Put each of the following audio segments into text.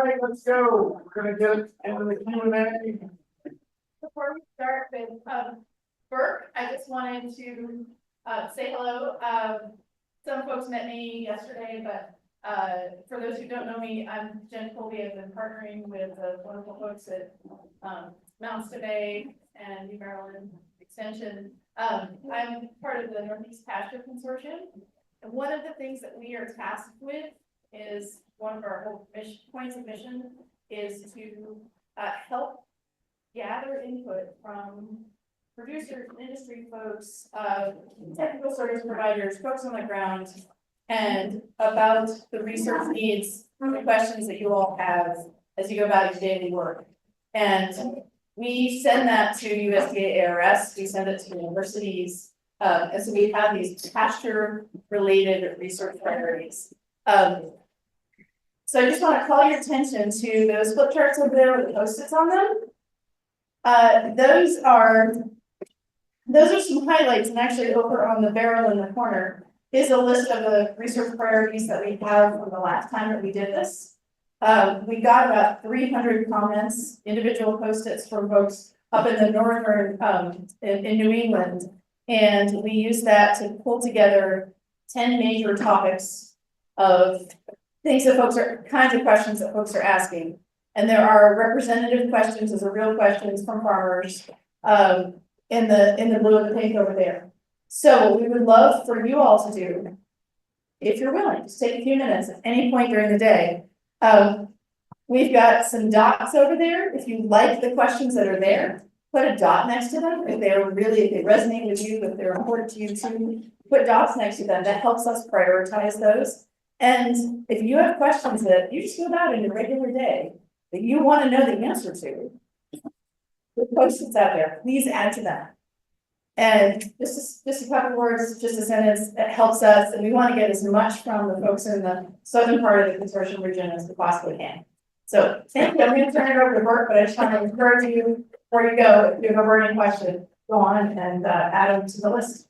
right, let's go. We're gonna get into the Q&A. Before we start with Burke, I just wanted to say hello. Some folks met me yesterday, but for those who don't know me, I'm Jen Colby. I've been partnering with the wonderful folks at Mounts Bay and New Maryland Extension. I'm part of the Northeast Pasture Consortium. And one of the things that we are tasked with is one of our whole points of mission is to help gather input from producers, industry folks, technical service providers, folks on the ground, and about the research needs, the questions that you all have as you go about your daily work. And we send that to USDA ARS, we send it to universities, and so we have these pasture-related research priorities. So I just want to call your attention to those flip charts over there with the Post-its on them. Those are some highlights, and actually over on the barrel in the corner is a list of the research priorities that we have from the last time that we did this. We got about 300 comments, individual Post-its from folks up in the northern, in New England, and we used that to pull together 10 major topics of things that folks are, kinds of questions that folks are asking. And there are representative questions, those are real questions from farmers, in the blue and the pink over there. So what we would love for you all to do, if you're willing, just take a few minutes at any point during the day. We've got some dots over there. If you like the questions that are there, put a dot next to them. If they resonate with you, if they're important to you too, put dots next to them. That helps us prioritize those. And if you have questions that you just go about in your regular day that you want to know the answer to, the Post-its out there, please add to them. And just a couple words, just a sentence that helps us, and we want to get as much from the folks in the southern part of the consortium region as we possibly can. So thank you. I'm going to turn it over to Burke, but I just want to encourage you before you go, if you have a burning question, go on and add them to the list.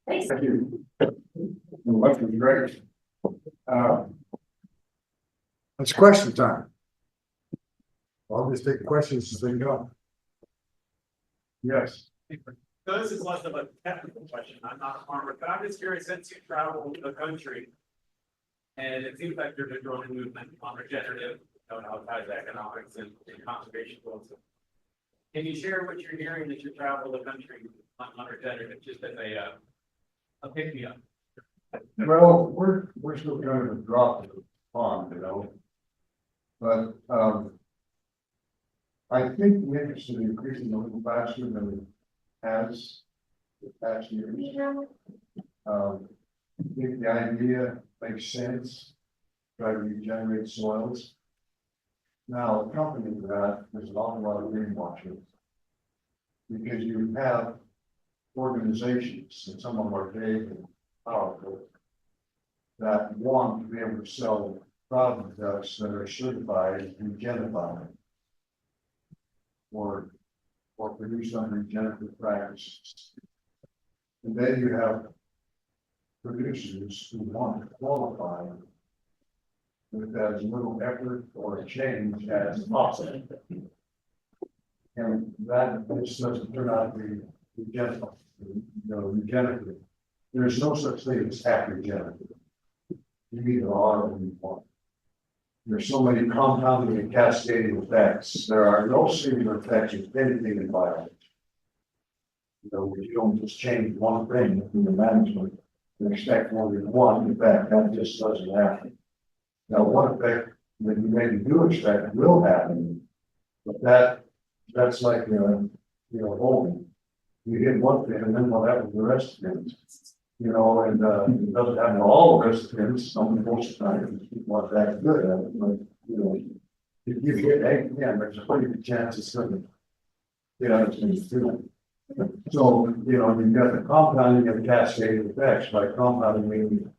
Thanks. Thank you. That was great. It's question time. I'll just take the questions as they go. Yes. So this is less of a technical question. I'm not a farmer, but I'm just curious, since you travel the country, and it seems like there's a growing movement on regenerative, how it ties to economics and conservation goals. Can you share what you're hearing as you travel the country on regenerative, just as a pick me up? Well, we're still kind of a drop in the pond, you know. But I think the interest is increasing a little faster than it has the past years. I think the idea makes sense, try to regenerate soils. Now, accompanying that, there's an awful lot of greenwashing. Because you have organizations, and some of them are big and powerful, that want to be able to sell products that are certified regenerative or produced under regenerative practices. And then you have producers who want to qualify with as little effort or change as possible. And that just doesn't turn out to be regenerative. There's no such thing as happy regenerative. You either are or you want. There's so many compounding and cascading effects. There are no singular effects of anything in biology. You don't just change one thing in the management and expect more than one effect. That just doesn't happen. Now, one effect that you maybe do expect will happen, but that's like holding. You hit one thing, and then what happens to the rest of it? And it doesn't happen to all the rest of it. Some most of the time, people aren't that good at it. But if you hit egg again, there's a pretty good chance it's going to it's going to do it. So you've got the compounding and cascading effects. By compounding, meaning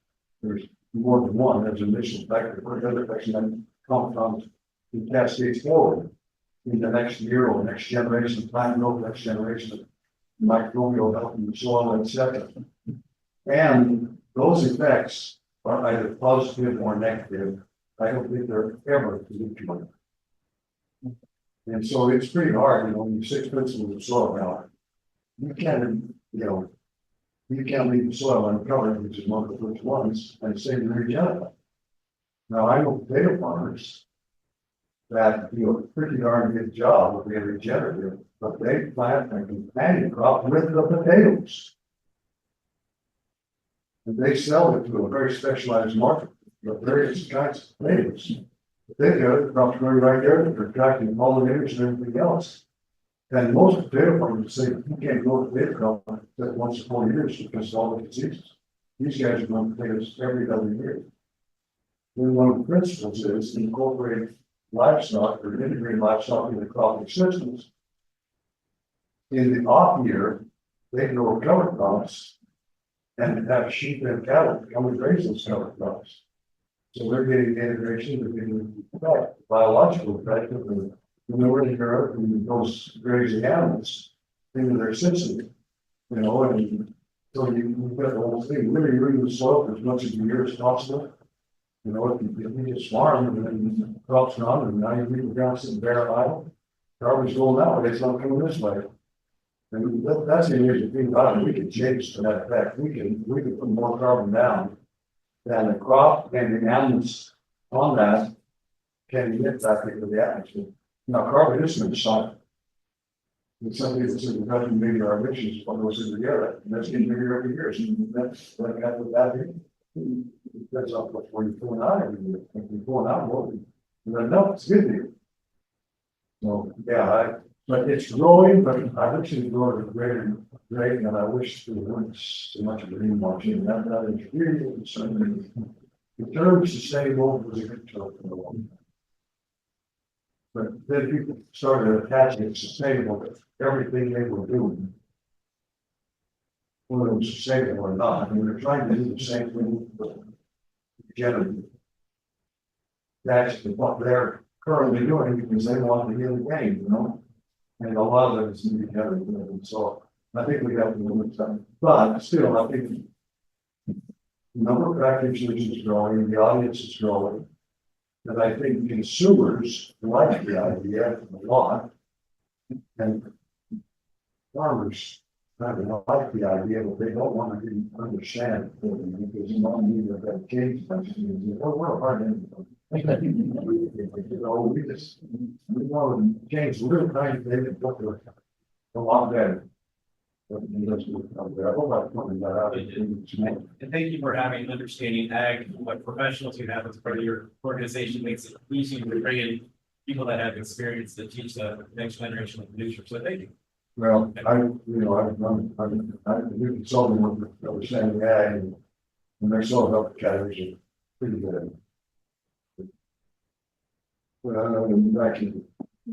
there's more than one. There's initial effect, the other effects, and then compounds and cascades forward in the next year or next generation of plant growth, next generation of microbial health in the soil, etc. And those effects are either positive or negative. I don't think they're ever mutual. And so it's pretty hard, you know, when you 6 principles of soil now. You can't, you know, you can't leave the soil uncovered, which is one of the first ones, and say you're regenerative. Now, I know potato farmers that do a pretty darn good job of being regenerative, but they plant a companion crop with the potatoes. And they sell it to a very specialized market, but various kinds of potatoes. They do it, crops growing right there, they're attracting pollinators and everything else. And most potato farmers say you can't grow a potato crop that once in 4 years because of all the diseases. These guys are growing potatoes every other year. And one of the principles is to incorporate livestock or integrate livestock into cropping systems. In the off year, they grow cover crops and have sheep and cattle come and graze those cover crops. So they're getting the integration, they're getting the biological effect of the minority growth and those grazing animals into their system. You know, and so you've got the whole thing, really reading the soil for as much of the year as possible. You know, if you just farm and then the crops gone and now you leave the ground sitting bare idle, garbage going out, it's not coming this way. And that's the amazing thing about it, we can change to that effect, we can put more carbon down than the crop and the animals on that can emit back into the atmosphere. Now, carbon is going to stop. It's something that's in the country, maybe our emissions, what goes into the air, and that's getting bigger every year, so that's like that with that here. Depends on what you're pulling out every year, if you're pulling out more, then no, it's good here. So, yeah, but it's growing, but I wish it growing at a greater rate, and I wish there weren't so much greenwashing. That is really concerning. The term sustainable was a good term for a long time. But then people started attaching sustainable to everything they were doing. Whether it was sustainable or not, and they're trying to do the same thing with generally. That's what they're currently doing because they want to heal the game, you know? And a lot of it is regenerative, and so I think we have to limit that. But still, I think the number of practitioners is growing, the audience is growing. And I think consumers like the idea a lot. And farmers kind of like the idea, but they don't want to really understand it because you don't need that change. We're hard in. You know, we want to change a little tiny thing and look at a lot better. I hope I pointed that out. And thank you for having understanding ag, what professionals you have as part of your organization makes it easy to bring in people that have experience to teach the next generation of producers. So thank you. Well, I'm new consulting with understanding ag and their soil health academies are pretty good. Actually,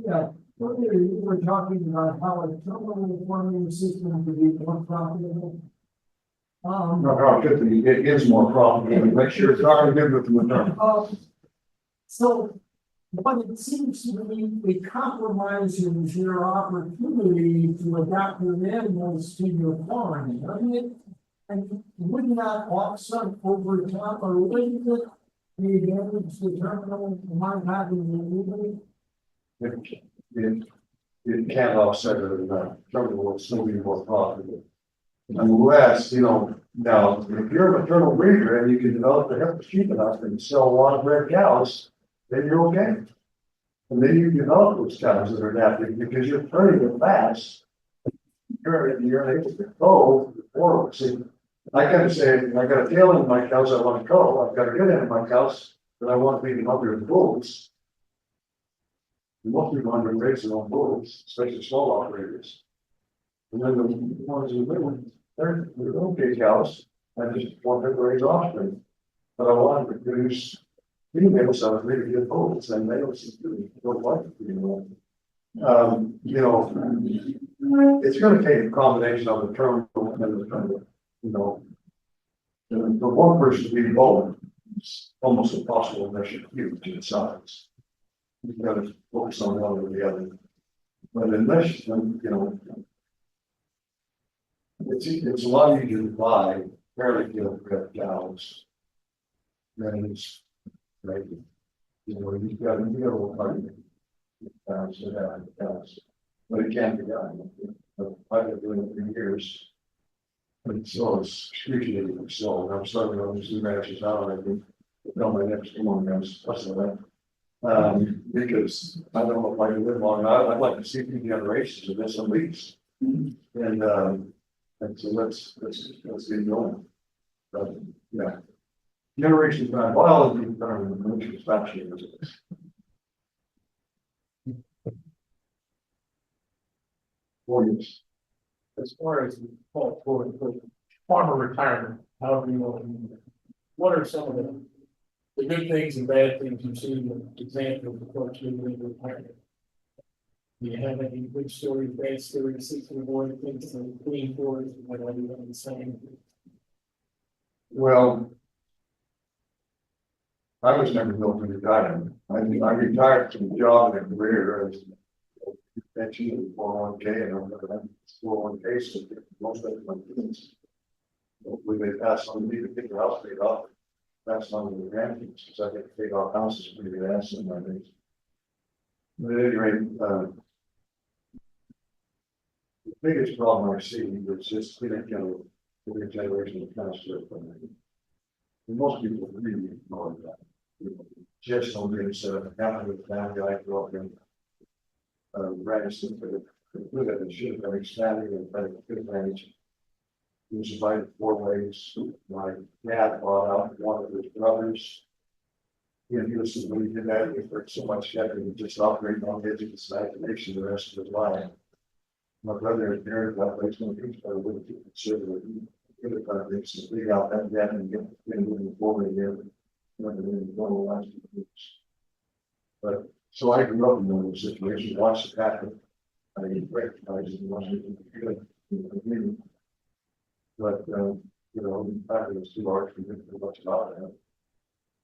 Yeah, earlier you were talking about how a terminal farming system could be more profitable. it is more profitable, make sure it's not good with the return. So what it seems to me, it compromises your opportunity to adapt your animals to your farm, doesn't it? And would not offset over time or wouldn't it the advantage the terminal might have in removing? It can't offset it enough, terminal will still be more profitable. Unless, you know, now, if you're a maternal breeder and you can develop the heifer cheap enough and sell a lot of red cows, then you're okay. And then you develop those cows that are adapted because you're turning them fast. You're able to go forward. See, I gotta say, I got a tail end of my cows I want to go. I've got a good end of my cows that I want to be in other bulls. Most people under raise their own bulls, especially small operators. And then the ones who live, they're okay cows. I just want them to raise offspring. But I want them to produce females out of really good bulls and males don't like it anymore. You know, it's going to take a combination of the terminal and the terminal, you know. And for one person to be bold, it's almost impossible unless you're huge in size. You've got to focus on one or the other. But unless, you know, it's a lot easier to buy fairly good cows than it's right. You know, you've got to work hard. So that, but it can be done. I've been doing it for years. But so it's excruciating, so I'm starting on these new matches out, I think. No, my next one, guys, that's that. Because I don't know if I can live long enough, I'd like to see 2 generations of this at least. And so let's get going. But, yeah. Generations of biology, which is actually. Years. As far as the for farmer retirement, however you want to use it, what are some of the good things and bad things you've seen, examples of folks moving into retirement? Do you have any good stories, bad stories, six or more things that clean for us, what are you saying? Well, I was never built to retire. I retired from the job and career as pension, 401k, and I'm never had 401k, so most of my kids. Hopefully they pass on me to pick the house paid off, pass on to the grandkids, because I get paid off houses pretty good asset in my days. But at any rate, the biggest problem I see is just the generation of transfer from me. And most people really ignore that. Just don't really set up a family with family I grew up in. Radisson, but good at it, should have been expanding and better good manage. He was invited 4 ways. My dad bought out one of his brothers. He was when he did that, he worked so much better than just operating on the edge of his imagination the rest of his life. My brother and parents got raised on things, but I wouldn't be considerate. He could have things to figure out that debt and get moving forward again. When the last 2 weeks. But so I grew up in those situations, watched it happen. I recognized it wasn't good. But the fact was too large for me to do much about it.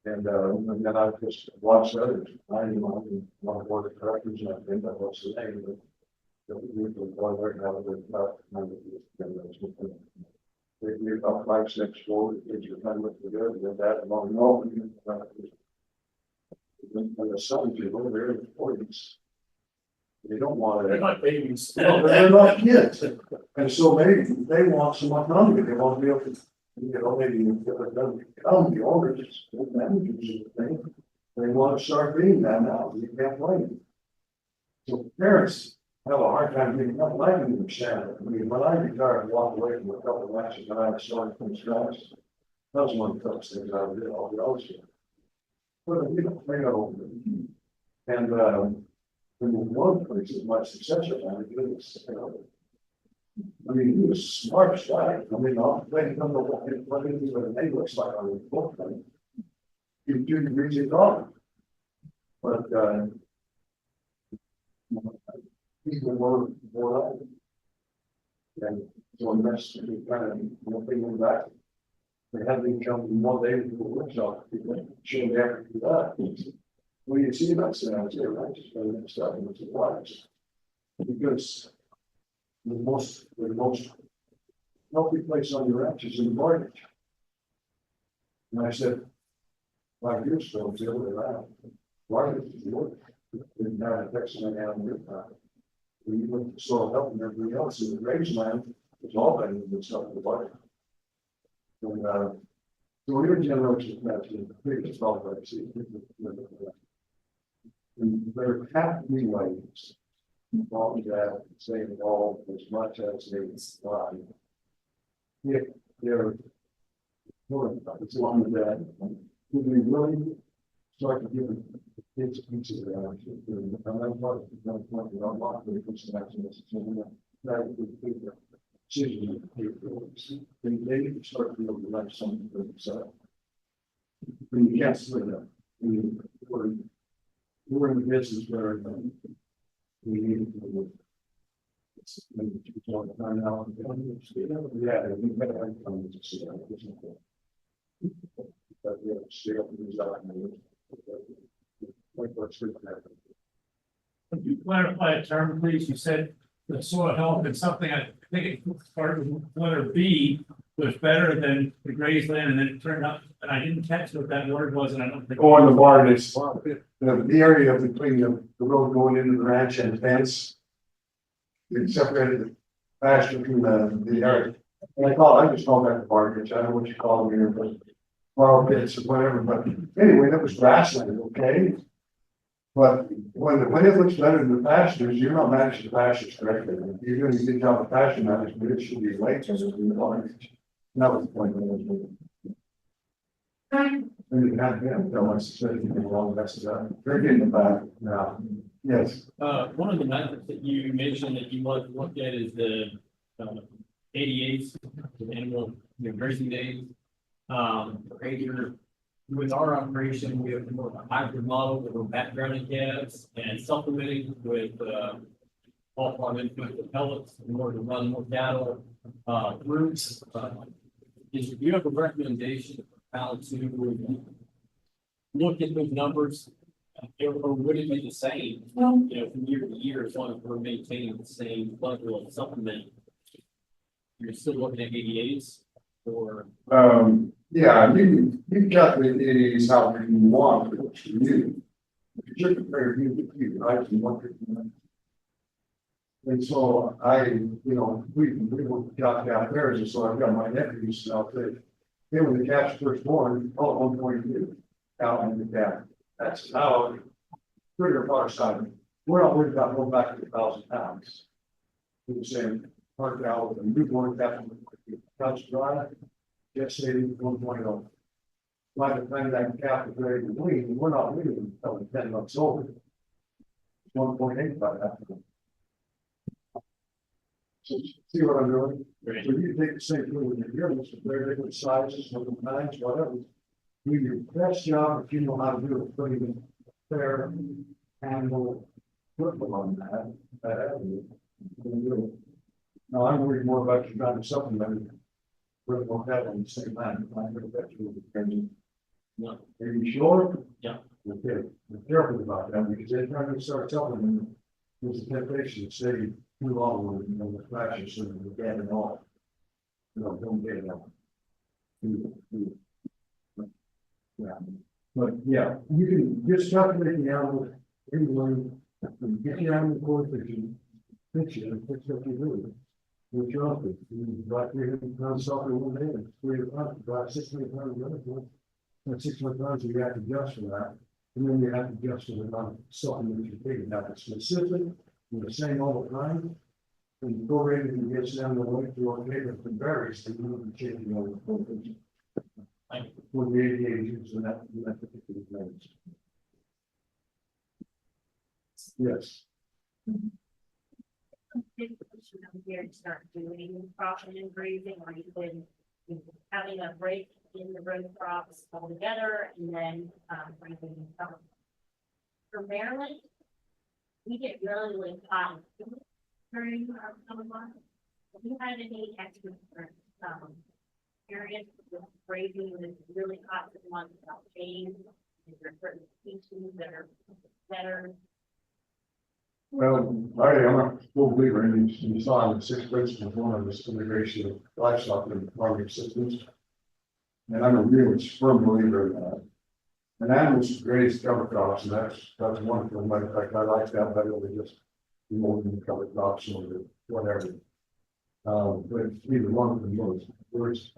And then I just watched others. I didn't want to one of the board of directors, and I think that was the name of they about 5 steps forward, kids are kind of looking good, and that among all. And the sons, they're in the 40s. They don't want They're it. not babies. No, they're not kids. And so they want some autonomy. They want to be able to, maybe become the owners, the managers of the thing. They want to start being that now. You can't blame them. So parents have a hard time getting up. I can understand it. I mean, when I retired and walked away from a couple of matches and I started from scratch, that was one of the toughest things I did all the others. But and in one place is my successor, I mean, he was a smart guy. I mean, I'll play him what he looks like on the book. He 2 degrees in college. But people were out. And so that's kind of thinking back. They had me come 1 day to the workshop, show me after that. Well, you see that sounds here, right? Just for the stuff and the wires. Because the most healthy place on your ranch is in the mortgage. And I said, 5 years ago, it's the other way around. Mortgage is yours. Didn't have an effects on your time. When you look at soil health and everything else, in the grazing land, it's all better than stuff in the water. And so your generation is actually the biggest problem I see. And there have to be ways involved that stay involved as much as they try. If they're as long as that, would we really start to give the kids pieces of that? And I'm part of the point that I'm not really pushing that to this. That would be the decision they need to start to be able to write something for themselves. When you can't split it up, we're in the business where we need to find out. Yeah, we better have come to see that. But we have to stay up with these documents. Could you clarify a term, please? You said the soil health and something, I think it started with letter B was better than the grazed land, and then it turned out, and I didn't catch what that word was, and I don't think. Oh, in the barn, it's the area between the road going into the ranch and the fence. It separated the pasture from the area. And I just call that the barn, I don't know what you call them here, but borrow pits or whatever, but anyway, that was grassland, okay? But when it looks better than the pastures, you're not managing the pastures correctly. If you're doing a good job of pasture management, it should be late, because it's in the barn. That was the point. And it had been, so much said, along that's they're getting it back now. Yes. One of the methods that you mentioned that you want to look at is the, 88s, the animal, grazing days. Either with our operation, we have more of a hybrid model where we're backgrounding calves and supplementing with, all farm input with pellets in order to run more cattle, groups. Do you have a recommendation of how to look at those numbers? Or would it be the same, from year to year, as long as we're maintaining the same level of supplement? You're still looking at 88s or? Yeah, you calculate it is however you want, but it's you. You're compared to you, right? You want it. And so we got down there, and so I've got my nephews out there. Then when the calf's first born, all 1.2 out in the calf. That's how pretty far side. We're not worried about going back to 1,000 pounds. We're the same part out and newborn calf, touch dry, just say 1.0. By the time that calf is ready to wean, we're not weaning until 10 months old. 1.8 by that time. So see what I'm doing? Right. So you take the same thing with your units, if they're different sizes, different kinds, whatever. Do your best job if you know how to do it, putting a fair animal football on that avenue. Now, I'm worried more about you trying to supplement it. We're going to have on the same time. I'm going to bet you will. No. Are you sure? Yeah. Okay, be careful about that, because they're trying to start telling them there's a temptation to say too long with the flashes so that they get it all. No, don't get it all. Yeah, but yeah, you can just calculate the animal, anyone, get your animal coefficient, fix it, and fix what you do. With your office, you buy 300 pounds salt in 1 day, 300 pounds, buy 600 pounds the other one. And 600 pounds, you have to adjust for that, and then you have to adjust for the amount of supplement you're taking. Now, it's specific, you're the same all the time. And you go ready and get down the way to our favorite and berries, then you will be changing all the coefficient. For the 88 years in that particular place. Yes. Here to start doing cropping and grazing, or you could having a break in the row crops altogether, and then grazing. For Maryland, we get really hot during our summer months. Have you had any extra experience with grazing when it's really hot for months without shade? Is there certain species that are better? Well, I'm a full believer in you saw in the 6 principles, one of this integration of livestock and farming systems. And I'm a real firm believer in that. And animals graze cover crops, and that's wonderful. Matter of fact, I like that better than just molding cover crops or whatever. But either one of them most. Words.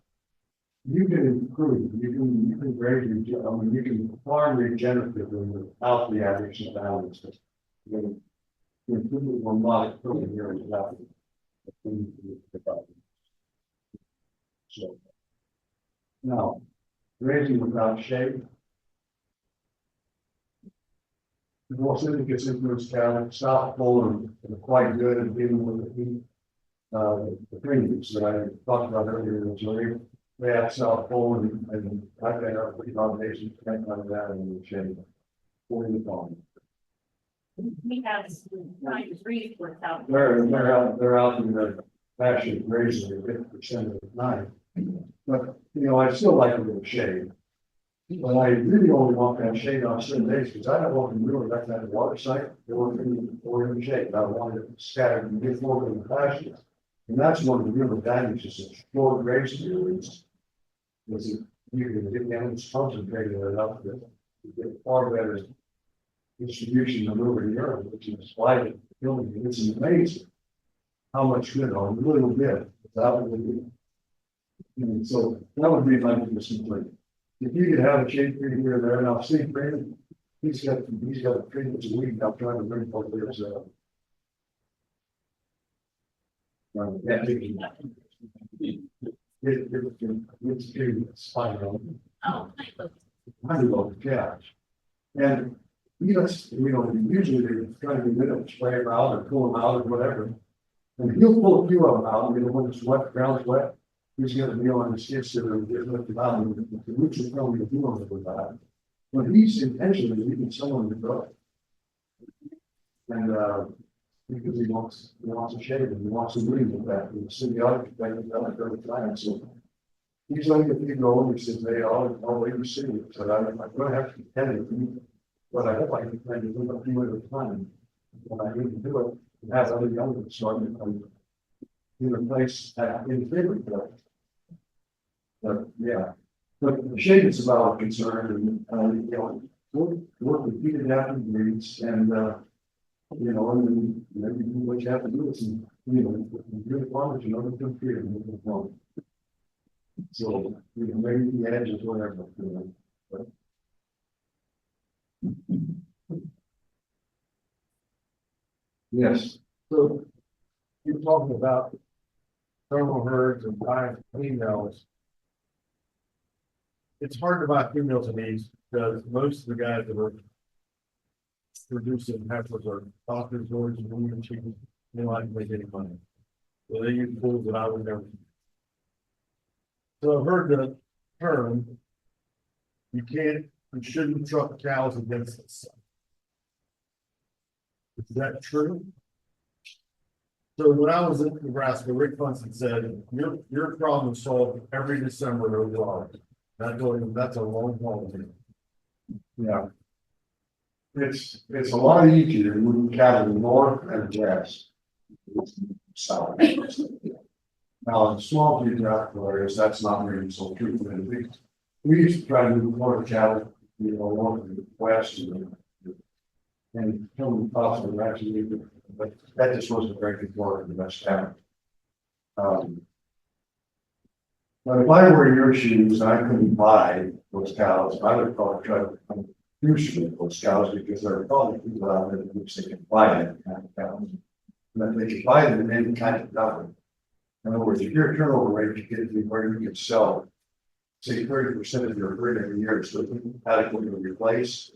You can improve, you can graze, you can farm regeneratively without the addition of animals. You improve one model protein here is about so now grazing without shade. The most gets influenced cattle, South Pole are quite good at dealing with the heat. The premiums that I talked about earlier in the jury, they have South Pole and I've got our pretty combinations out of that in the shade for the farm. We have 9 trees worth out. They're out in the pasture grazing at 50% of the time. But, I still like a little shade. But I really only want that shade on certain days, because I don't want to really like that water site, or in the shade. I want it scattered and get more in the pasture. And that's one of the real advantages of short grazing is you can get animals concentrated enough that you get far better distribution of over Europe, which is why the building, it's amazing. How much good on a little bit, that would be. And so that would be my position, like, if you could have a shade tree here or there, and I'll see Brandon, he's got a tree that's a week, I'm trying to bring both theirs up. Yeah. It's fine. Oh, I love cats. And usually they're trying to get them, spray them out or pull them out or whatever. And he'll pull a few of them out, when it's wet, ground's wet, he's gonna be on the skid steer and get lifted out, and the roots are probably dealing with that. But he's intentionally leaving someone to go. And, because he wants a shade and he wants to breathe with that, and the symbiotic effect is done every time, so. He's like, if you go, and he says, they all wait to see it, so I'm gonna have to tell you, but I hope I can kind of do a few at a time. When I need to do it, and have other young ones start to in a place in favor of that. But, yeah, but the shade is about concern and, work with heated after breeds and, and then, you do what you have to do is, you're the farmers, the good fear and so, maybe the edge is whatever, but. Yes. So you're talking about thermal herds and buying females. It's hard to buy females in these because most of the guys that are producing heifers are doctors, lawyers, and women chickens. They don't like to make any money. So they use tools that I would never. So I've heard the term, you shouldn't truck cows against the sun. Is that true? So when I was in Nebraska, Rick Funson said, your problem is solved every December overall. That's a long haul. Yeah. It's a lot easier to move cattle north and west. South. Now, in small geographical areas, that's not really so true. We used to try to move more cattle, north and west and some possible actually, but that just wasn't very good work in the best town. But if I were in your shoes, I couldn't buy those cows, I would probably try to do those cows because there are probably people out there which they can buy that kind of cows. And they can buy them in any kind of number. In other words, if your turnover rate, you get to where you can sell, say 30% of your herd every year, so adequately to replace.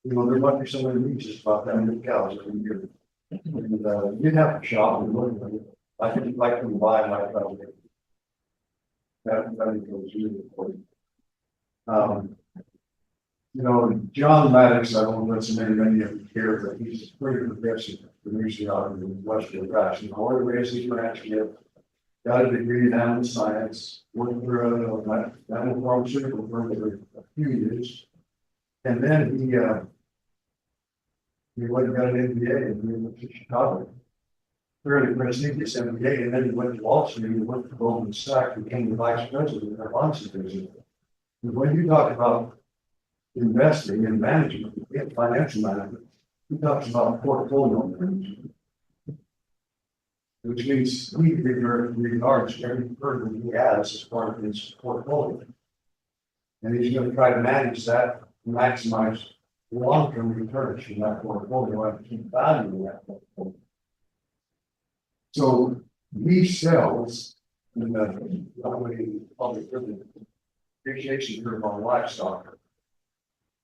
There might be somebody who needs just about that many cows every year. And you'd have to shop and look at it. I think like to buy my cow. That goes really important. John Maddox, I won't mention many of you here, but he's pretty progressive producer out in the Western Grass. Or raised his ranch, got a degree in animal science, worked for an animal pharmaceutical firm for a few years. And then he went and got an MBA and he went to Chicago. Fairly prestigious MBA, and then he went to Wall Street, he went to Goldman Sachs, became the vice president of their bonds division. And when you talk about investing in management, in financial management, he talks about portfolio management. Which means he regards every person he has as part of his portfolio. And he's going to try to manage that, maximize long-term returns from that portfolio and keep value in that portfolio. So he sells in the public appreciation curve on livestock.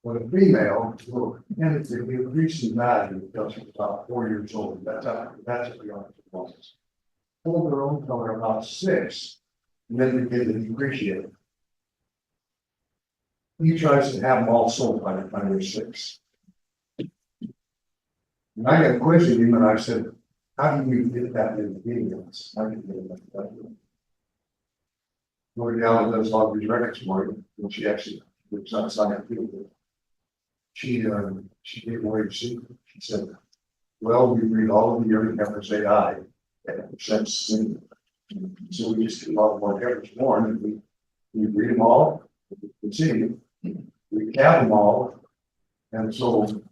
But a female will tend to increase in value until she's about 4 years old. That's what the article was. Hold their own color about 6, and then begin to depreciate. He tries to have them all sold by the time they're 6. And I got questioned him, and I said, how do you get that many females? How do you get that? Lori Allen does all these records for him, and she actually looks outside the field. She gave away the secret. She said, well, we read all of the early heifers they died. So we just do a lot more heifers born, and we breed them all, we see them, we calve them all, and so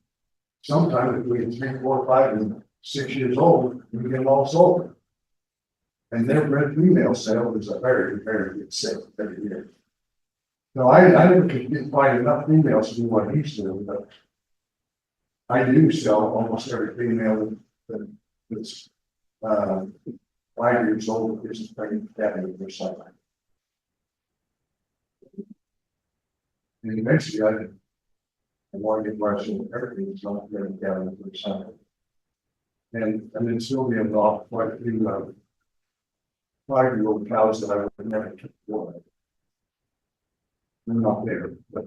Sometimes between 3, 4, 5, and 6 years old, we get them all sold. And their bred female sale is a very, very good sale every year. No, I never could get quite enough females to do what he's doing, but I do sell almost every female that's 5 years old, is pregnant, having their son. And eventually I want to get my son, everything is not very gathering for the son. And then Sylvia bought quite a few 5-year-old cows that I would never took for. They're not there, but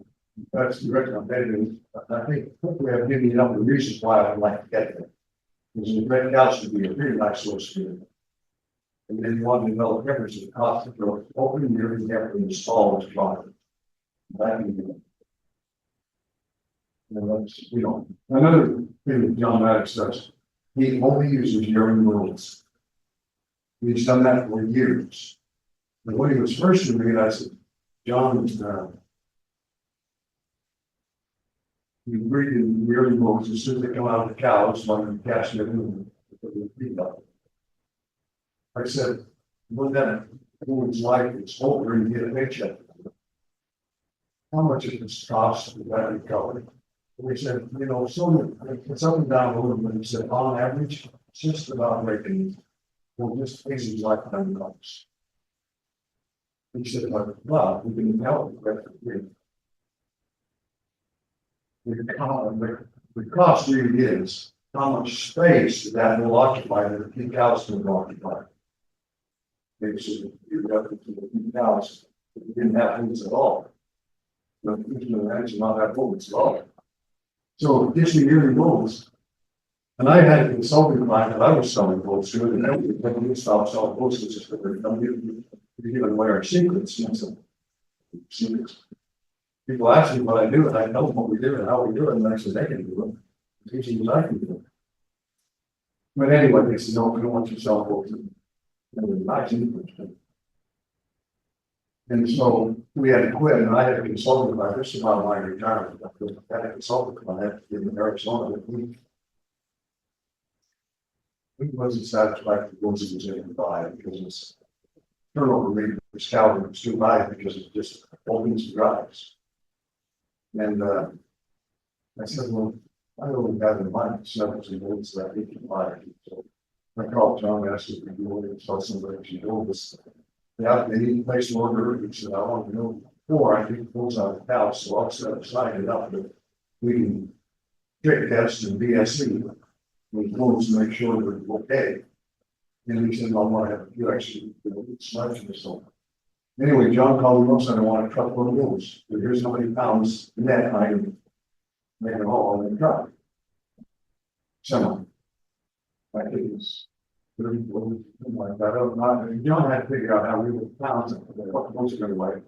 that's the reason I'm betting. I think we have given you enough of the reasons why I'd like to get them. Because the red cows should be a pretty nice source of food. And then you want to develop peppers that cost for open year and have to install this product. That can be. Another thing that John Maddox does, he only uses urine rules. He's done that for years. And when he was first doing it, I said, John, you breed in the early moves as soon as they come out of the cows, when you catch them. I said, when that woman's life is over and you get a paycheck, how much does this cost to that recovery? We said, so it's up and down a little bit. He said, on average, it's just about breaking. Well, just pays his lifetime costs. He said, well, we can help the cost really is how much space that will occupy that the cows will occupy. Basically, you got the cows didn't have foods at all. But you can imagine not have foods at all. So just the yearly rules. And I had a consulting client that I was selling books to, and then when we stopped selling books, it's just that we're giving away our secrets. Secrets. People ask me what I do, and I know what we do and how we do it, and I said, they can do it. It's easy as I can do it. But anyway, they said, no, we don't want you to sell books. And so we had to quit, and I had a consultant about this about my retirement. I had a consultant client in Arizona that he wasn't satisfied with the books he was able to buy because his turnover rate for scouting was too high because it just opens and drives. And I said, well, I only have in mind several books that he can buy. So I called John, asked if he would tell somebody to do this. Yeah, they need to place an order. He said, I want to know before I get books out of the house, so I'll set aside it up that we can trick test and BSC. We close to make sure that we're okay. And he said, I want to have a few extra slides or so. Anyway, John called me and said, I want a truckload of bills. But here's how many pounds net I can make it all in the truck. So I think it's 30, 40, something like that. John had to figure out how we would pounds and what most are going to weigh.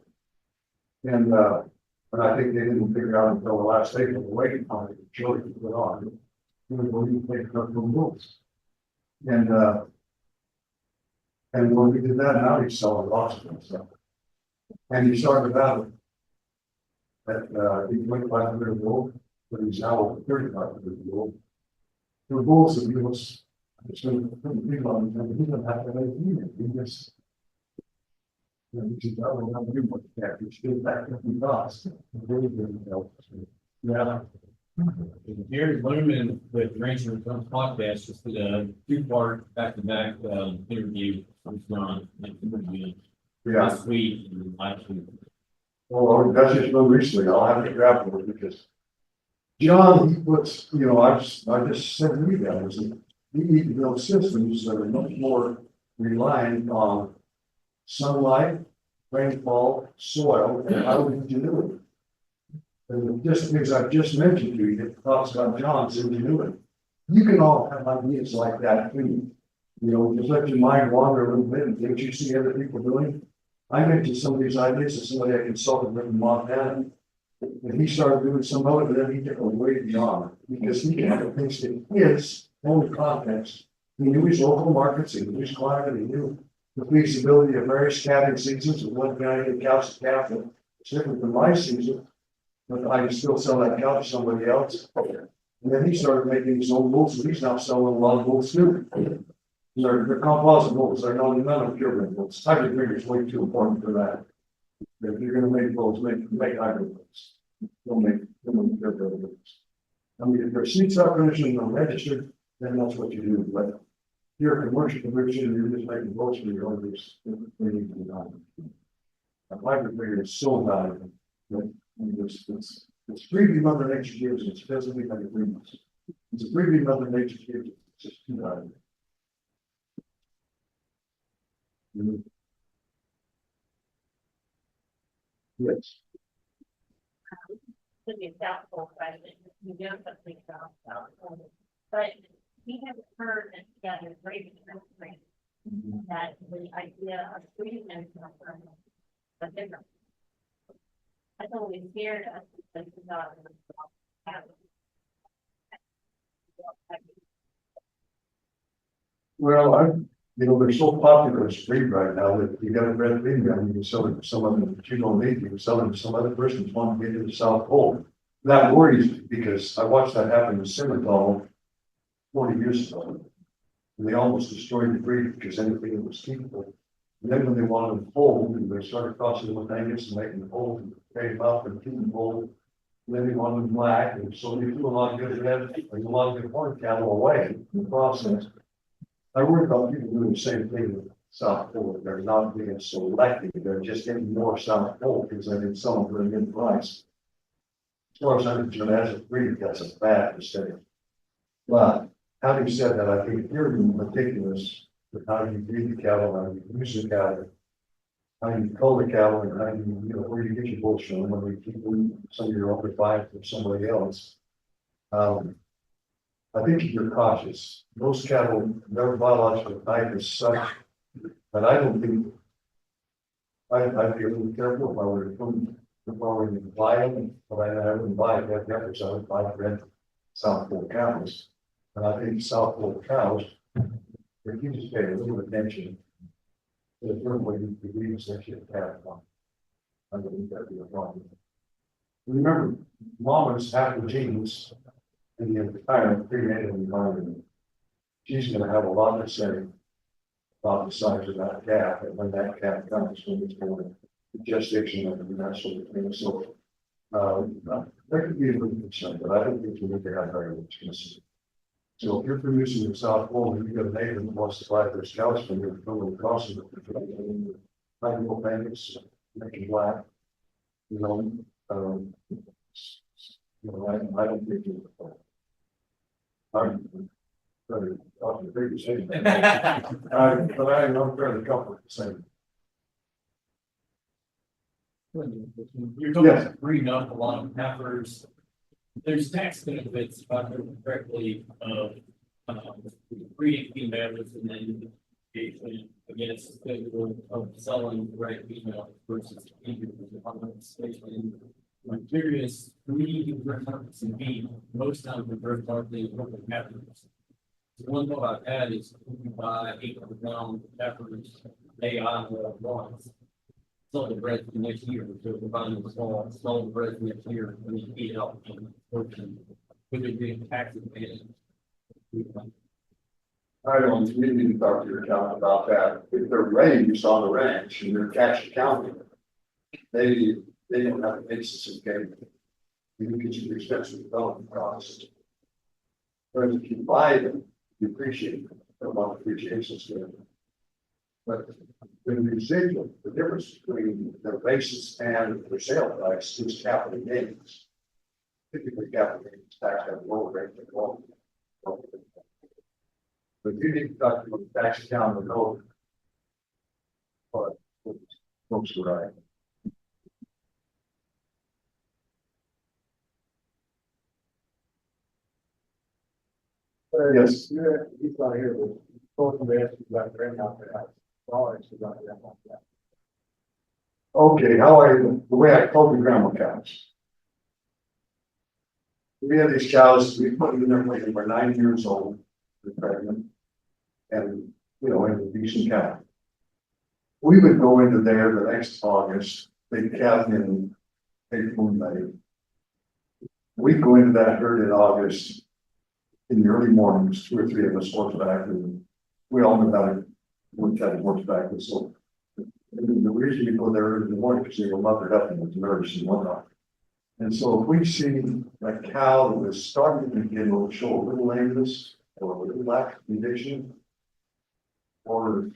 And but I think they didn't figure out until the last day of the weight how many children to put on. He was going to take truckload of bills. And when we did that, now he's selling lots of stuff. And he started out at 2,500 years old, but he's now over 3,500 years old. The bulls that he was, he didn't have to make either. He just, he said, I don't know what the cat, he stood back and he lost. Yeah. Jerry Lumen with Rancher Returns Podcast just did a 2-part back-to-back interview with John. Yeah. This week and last week. Well, that's just real recently. I'll have to grab it because John, he puts, I just said to you guys, we need to build systems that are much more reliant on sunlight, rainfall, soil, and how we can do it. And just because I've just mentioned to you, it talks about John's ingenuity. You can all have ideas like that too. Just let your mind wander a little bit and things you see other people doing. I mentioned some of these ideas to somebody I consulted with in Montana. And he started doing some of it, and then he took a way beyond because he had to place in his own context. He knew his local markets, he knew his climate, he knew the feasibility of various calving seasons. And one guy in cows to calf, it's different from my season. But I can still sell that cow to somebody else. And then he started making his own bolts, and he's now selling a lot of bolts too. They're composite bolts, they're not none of purebred bolts. Hybrid rigger is way too important for that. If you're gonna make bolts, make hybrid bolts. Don't make purebred bolts. I mean, if your seats are finishing and registered, then that's what you do, but if you're a commercial conversion, you're just making bolts for your own use. They need to be done. A hybrid rigger is so valuable, that it's freely Mother Nature gives, it's physically like agreements. It's a freely Mother Nature gives, it's just too valuable. Yes. Could be a doubtful question, you know something about, but we have heard that together, great, that the idea of freedom and a different. That's always scared us, because it's not. Well, they're so popular as breed right now that you got a red breed gun, you can sell it to someone that you don't need, you can sell it to some other person who's wanting to get to the South Pole. That worries me because I watched that happen in Senegal 40 years ago. And they almost destroyed the breed because anything that was keepable. And then when they wanted to fold, they started crossing with Angus and making the fold and made them up and keeping fold. And then they wanted them black, and so they threw a lot of good red, and a lot of good horn cattle away in the process. I worry about people doing the same thing with South Pole. They're not being selective. They're just getting more South Pole because they didn't sell them for a good price. As far as I'm concerned, as a breed, that's a bad mistake. But having said that, I think if you're meticulous with how you breed the cattle, how you use the cattle, how you cull the cattle, and how where you get your bulls from, whether you keep some of your own buy from somebody else. I think if you're cautious, most cattle, their biological type is such that I don't think I'd be a little careful if I were to buy them, but I wouldn't buy red heifers, I would buy red South Pole cows. And I think South Pole cows, if you just pay a little attention to the different way you breed essentially a calf on, I believe that'd be a problem. Remember, mamas have the genes in the entire prenatal environment. She's gonna have a lot to say about the size of that calf, and when that calf comes, when it's born, the gestation and that sort of thing. So, there could be a little concern, but I don't think you need to have very much concern. So if you're producing in South Pole and you've got a neighbor that wants to buy their scouts from you, totally crossing it, like little pancakes, making black, I don't think you. I'm very often very saying that. But I'm fairly comfortable saying. You're talking about breeding up a lot of heifers. There's tax benefits, if I remember correctly, of breeding females and then against the of selling the right female versus especially in various breeding references and beef. Most times the birth partly heifers. The one thing I've had is you buy 800-pound heifers, they are once. Sell the bread for next year, so we're buying the small bread for next year, and you eat it out in portion. Would it be tax advantage? I don't, you need to talk to your accountant about that. If they're raised on the ranch and they're cash accounting, they don't have a basis of gain. You get your expensive development costs. But if you buy them, you appreciate them, a lot of appreciation skill. But the residual, the difference between their basis and their sale price is capital gains. Typically, capital gains tax at a lower rate than low. But you need to talk to the tax account and know. But folks are right. Yes. He's not here, but both of us about the rent out there. Okay, the way I told the grandma cows. We have these cows, we put them in there when they were 9 years old, they're pregnant, and, in a decent cow. We would go into there the next August, they calve in April, May. We'd go into that herd in August, in the early mornings, 2 or 3 of us horseback, and we all know about it. We had horseback, and so. The reason we go there early in the morning, because they were mothered up and was nervous and whatnot. And so if we see a cow that was starting to get a show a little lameness or a little lack of condition, or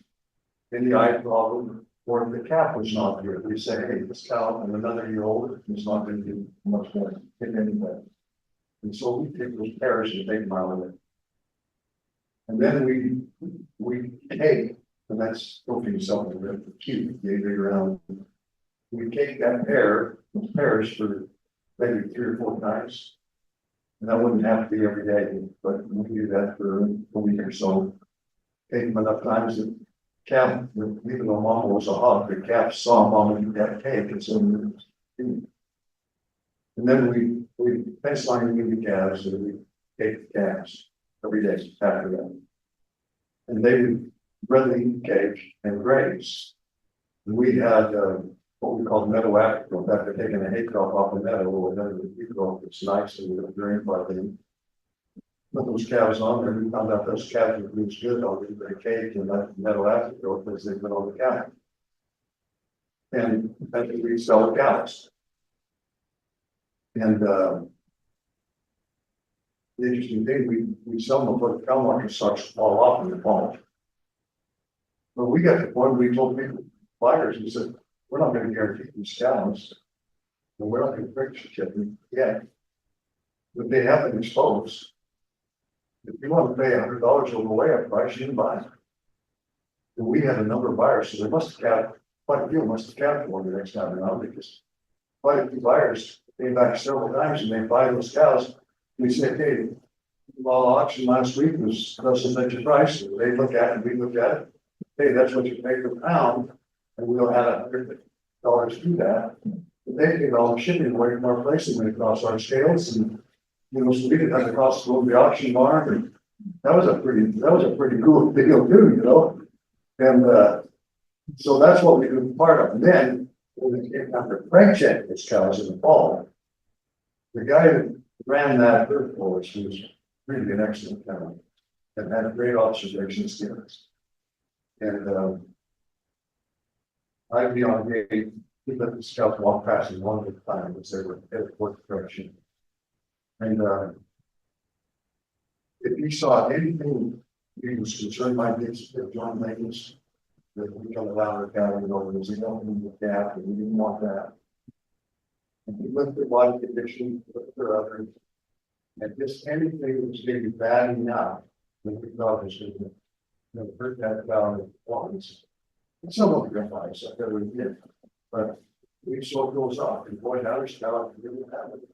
any eye problem, or if the calf was not good, we say, hey, this cow and another year older is not going to do much more, get any better. And so we take those pairs and take them out of it. And then we take, and that's hoping something that cute, they around. We take that pairs for maybe 3 or 4 times. And that wouldn't have to be every day, but we do that for a week or so. Take them enough times that calf, even though mama was a hog, the calf saw mama do that cake, and so. And then we fence line the calves, and we take the calves every day after that. And they would rather eat cake and graze. We had what we call meadow apple, after taking a hay crop off the meadow, or whatever, we grow, it's nice and we drink by them. Put those calves on there, we found out those calves were really good, I'll give them a cake and let meadow apple because they've been on the cow. And eventually we sell the cows. And the interesting thing, we sell them before the cow market starts to fall off in the fall. But we got to the point we told people, buyers, we said, we're not going to guarantee these cows. And we're not going to purchase them yet. But they have been exposed. If you want to pay $100 over the way-up price, you can buy it. And we had a number of buyers, so they must have got quite a few, must have counted for the next time around, because quite a few buyers came back several times and they buy those cows. We said, hey, well, auction last week was such a price. They look at it, we look at it. Hey, that's what you pay per pound, and we'll add $100 to that. But they paid all the shipping away from our place and across our scales, and so we didn't have the cost to go to the auction barn. And that was a pretty cool deal too, And so that's what we do part of. And then when it came time to crank check those cows in the fall, the guy that ran that herd for us was really an excellent cow and had a great observation skills. And I'd be on gate, he let the scouts walk past him one at a time as they were headed toward the direction. And if he saw anything he was concerned by this, that John Lakers, that we come around the county and over, we don't need the gap, and we didn't want that. And he looked at body condition, looked at others, and just anything that was maybe bad enough that we thought was going to hurt that cow in once. And some of them got by, so that we did. But we saw it goes off, and boy, now it's cow didn't have it.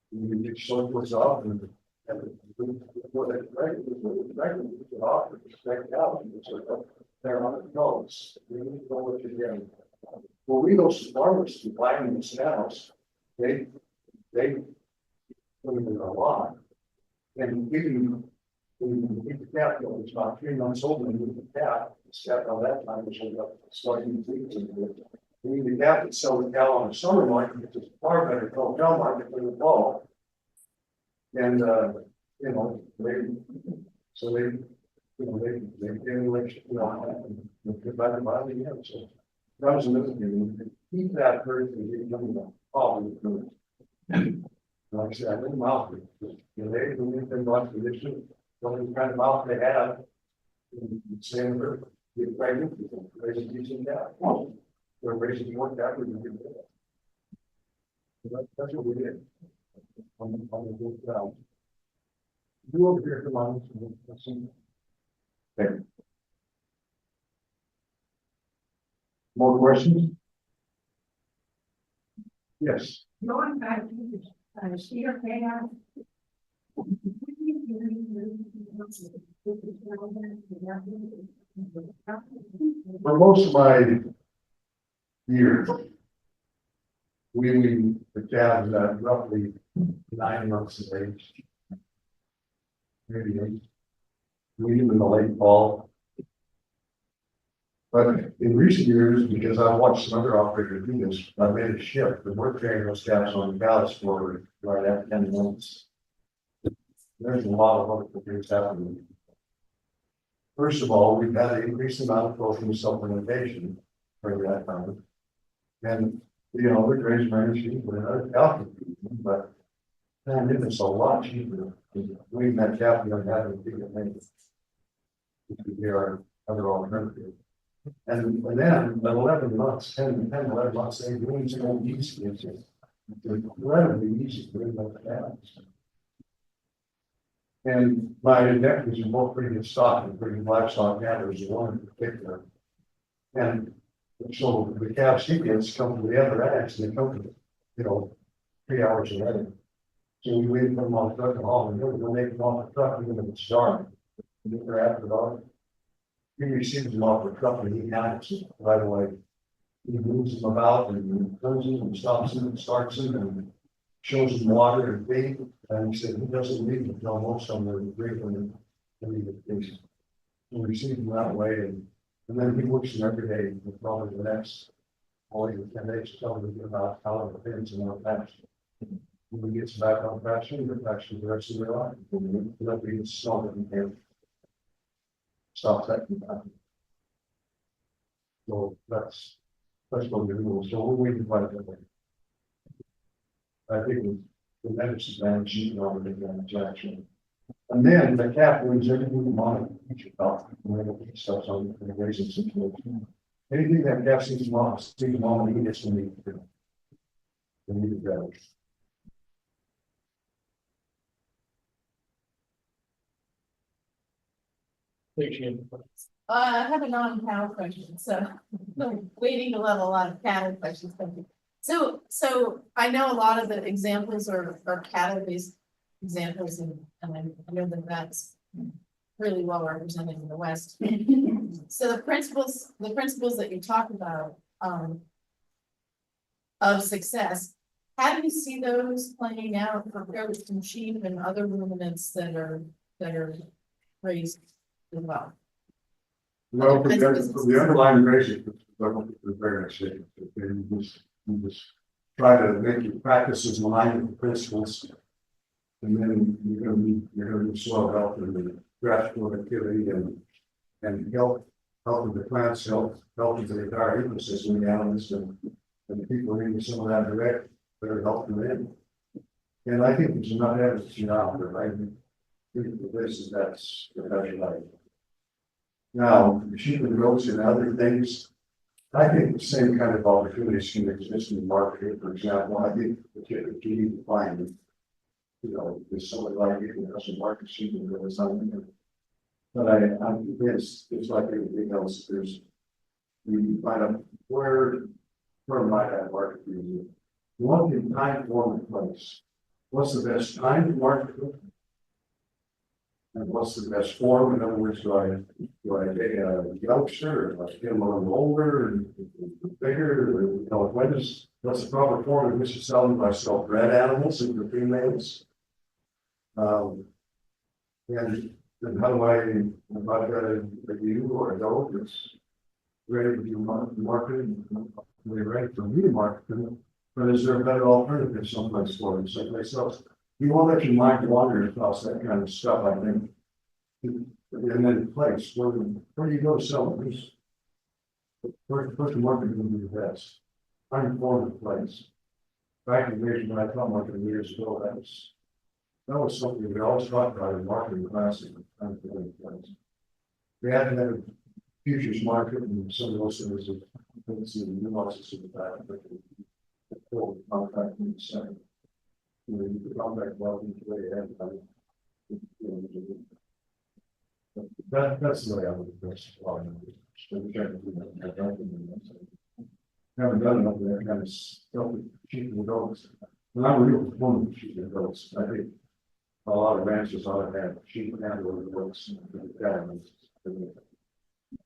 We get short goes off and before that pregnant, we off and respect out and so they're on the goals. We need to go with it again. Well, we go to farmers to buy them these cows, they put them in a lot. And even the calf that was about 3 months old and the calf, on that time was starting to bleed into it. The calf would sell the cow on the summer market, which is far better called cow market than the fall. And they get back to buying again. So that was another thing. Keep that herd from getting the problem. Like I said, I didn't mouth it. They believe in God's condition, the only kind of mouth they have. Same herd, get pregnant, raising decent cow. They're raising more cow than you can do. That's what we did. On the good cow. You over here, come on. Okay. More questions? Yes. Going back to Cedar Canyon. For most of my years, the calves at roughly 9 months of age. Maybe 8. We in the late fall. But in recent years, because I've watched some other operators do this, I made a shift, and we're carrying those calves on the cows for right after 10 months. There's a lot of other things happening. First of all, we've had an increased amount of protein supplementation for that time. And, you know, we're raising our sheep with another calf, but man, it is a lot cheaper. We met calf, we don't have a big thing. We are other alternative. And then at 11 months, 11 months, they doing so easy. It's incredibly easy to bring those calves. And my nephews are both pretty good stock and pretty livestock gatherers, one in particular. And so the calves he gets come from the other ranch, and they come to, you know, 3 hours away. So we wait for them on the truck and haul them, when they come off the truck, even if it's dark, and they're after dark. He receives them off the truck and he has right away. He moves them about and turns them and stops them and starts them and shows them water and feed. And he said he doesn't leave them until most of them are drinking and he receives them that way. And then he works them every day for probably the next 40 or 10 days to tell them about how it depends on our pasture. When he gets back on pasture, he'll pasture the rest of their life. He'll be snow and can't stop that. So that's what we're doing. So we're waiting for that. I think the medicine management on the advantage actually. And then the calf wins everything you want to teach about when it starts on the raising situation. Anything that calf sees mom, he gets to need to do. They need to go. I have a non-cattle question, so I'm waiting to let a lot of cattle questions come through. So I know a lot of the examples are cattle-based examples, and I know that that's really well represented in the West. So the principles that you talk about of success, how do you see those playing out for goats and sheep and other ruminants that are raised as well? Well, for the underlying basic, the very next thing, you just try to make your practices in line with the principles. And then you're gonna be soil health and the grass productivity and health of the plants, health of the entire ecosystem, the animals and the people needing some of that direct, better help them in. And I think there's enough evidence now that I think the places that's right. Now, the sheep and goats and other things, I think the same kind of opportunities can exist in the market. For example, I think the key to find, you know, there's somebody like you know, some market sheep and goats or something. But I'm convinced it's like everything else. There's you find out where might have market for you. You want the time, form, and place. What's the best time to market? And what's the best form? In other words, do I take a youngster, or do I get them a little older and bigger? Or, you know, what's the proper form in which to sell them? Do I sell bred animals and the females? And how do I, if I've got a ewe or a goat that's ready to be marketed, they're ready for me to market them, but is there a better alternative someplace for them, someplace else? You won't let your mind wander across that kind of stuff, I think. And then place, where do you go to sell them? Where's the market going to be the best? Find form of place. Back in the days when I taught marketing years ago, that was something we always talked about in marketing classes. We had to have a futures market and some of those things that the nuances of that, but the full contract in the same. You know, you could contract well into the ahead of time. That's the way I would address a lot of it. Haven't done enough of that kind of stuff with sheep and goats. And I'm a real proponent of sheep and goats. I think a lot of ranchers ought to have sheep and goats.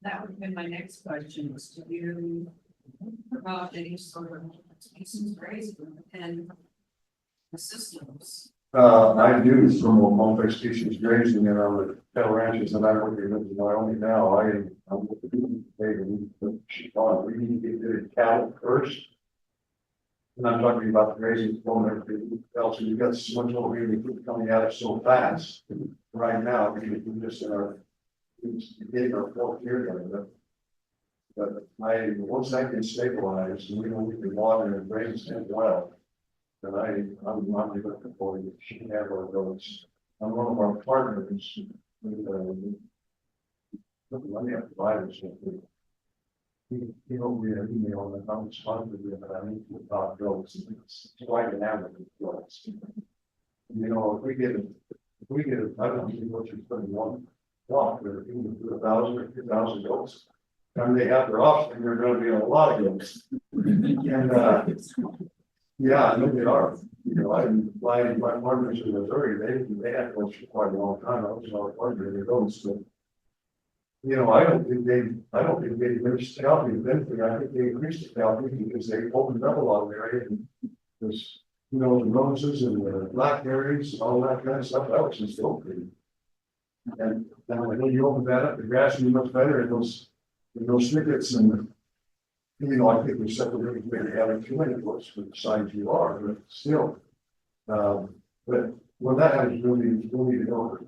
That would have been my next question, was to you about any sort of species grazing and the systems. I do some multi-species grazing and on the cattle ranches that I work in Wyoming now. I'm with the sheep on. We need to get rid of cattle first. And I'm talking about the grazing phone, everything else, and you've got so much over here coming at us so fast. Right now, we just are getting our fourth year done. But once that gets stabilized, and we know we can water and graze it well. Then I'm not looking for you, she can have our roads. I'm one of our partners. Let me have providers. You know, we have email and I'm responsible, but I need to talk roads. It's quite an average of roads. You know, if we get it, I don't know what you're putting one block, but if you do 1,000 or 2,000 goats. And they have their offspring, there are gonna be a lot of goats. And, yeah, I know they are. You know, my partners in Missouri, they had goats for quite a long time. I was not partner in goats, but. You know, I don't think they diminished the county, if anything, I think they increased the county because they opened up a lot of area. And there's, you know, the roses and the blackberries, and all that kind of stuff, that was just open. And then when you open that up, the grass will be much better, and those snippets and, you know, I think we separated maybe having too many books for the size you are, but still. But when that happens, we'll need to go.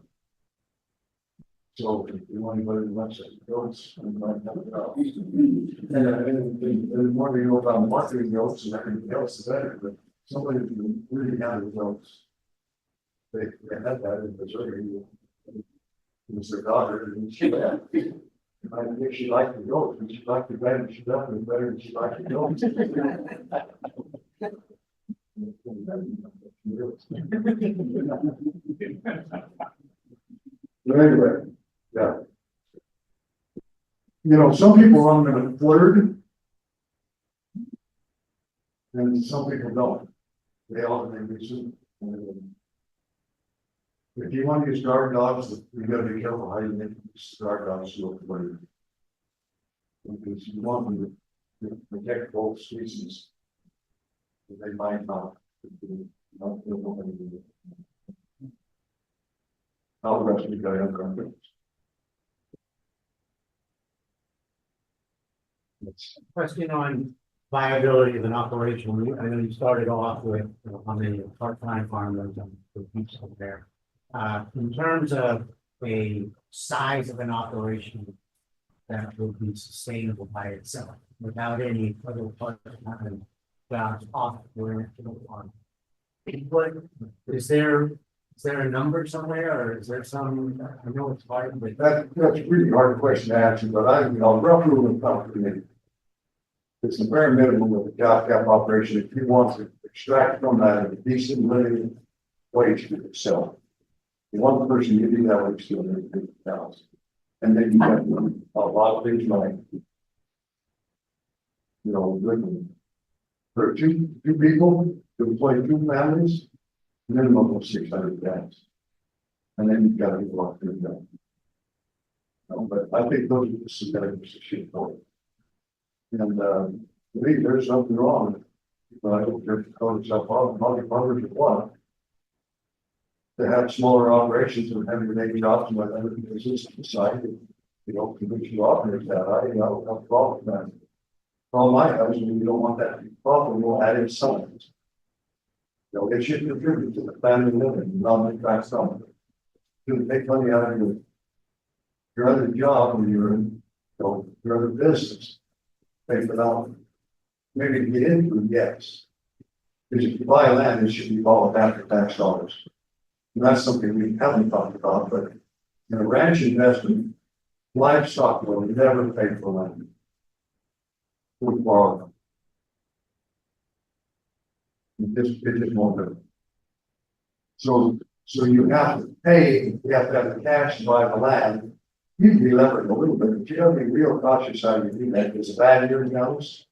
So if you want anybody who wants to goats, and the more you know about marketing goats and everything else, the better, but somebody who really handle goats. They had that in Missouri. It was their daughter, and she had. I think she liked the goats, and she liked the better, she definitely better than she liked the goats. But anyway, yeah. You know, some people run them in a third. And some people don't. They all have reason. If you want to use guard dogs, you gotta be careful how you make these guard dogs look for you. Because you want them to protect both species. They might not. All the rest of you guys have confidence. Question on viability of an operation. I know you started off with how many part-time farmers and the people there. In terms of a size of an operation that would be sustainable by itself without any other part-time jobs off the farm. Is there a number somewhere, or is there some? I know it's hard, but That's a really hard question to answer, but I'll rough rule of thumb for me. It's the bare minimum of the job cap operation. If you want to extract from that a decent living wage for yourself. One person you do that wage still $50,000. And then you have a lot of things like, you know, living for two people to employ 2 families, minimum of 600 guys. And then you've got to go off to the job. But I think those are the scenarios that should go. And to me, there's something wrong. But I don't care if you call yourself farmers or what. To have smaller operations and having to make jobs and whatever, because it's decided, you know, convince you operators that I don't have a problem with that. Problem I have is when you don't want that to be profitable, add in something. You know, it should contribute to the family living, not make that something. You can make money out of your other job or your other business. Pay for that. Maybe to get into it, yes. Because if you buy land, it should be followed after tax dollars. And that's something we haven't talked about, but in a ranch investment, livestock will never pay for land. We borrow them. It just won't do. So you have to pay, you have to have the cash to buy the land. You can be levered a little bit, but you gotta be real cautious how you do that. There's a bad year counts.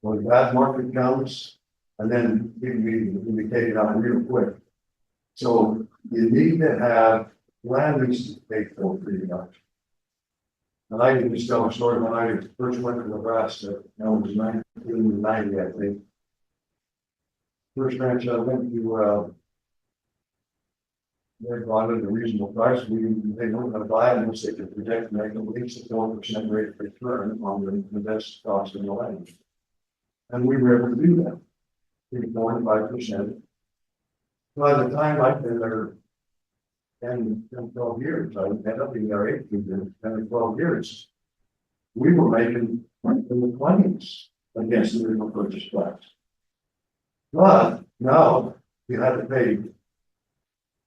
Or the bad market counts, and then you can be taken out real quick. So you need to have land leases paid for pretty much. And I can just tell a story when I first went to Nebraska, that was 1990, I think. First ranch I went to, they bought it at a reasonable price. They weren't going to buy it unless they could project to make at least a 4% rate of return on the best cost in the land. And we were able to do that. 3.5%. By the time I've been there 12 years, I ended up being there 18 years, 10 or 12 years. We were making in the 20s against the minimum purchase price. But now you have to pay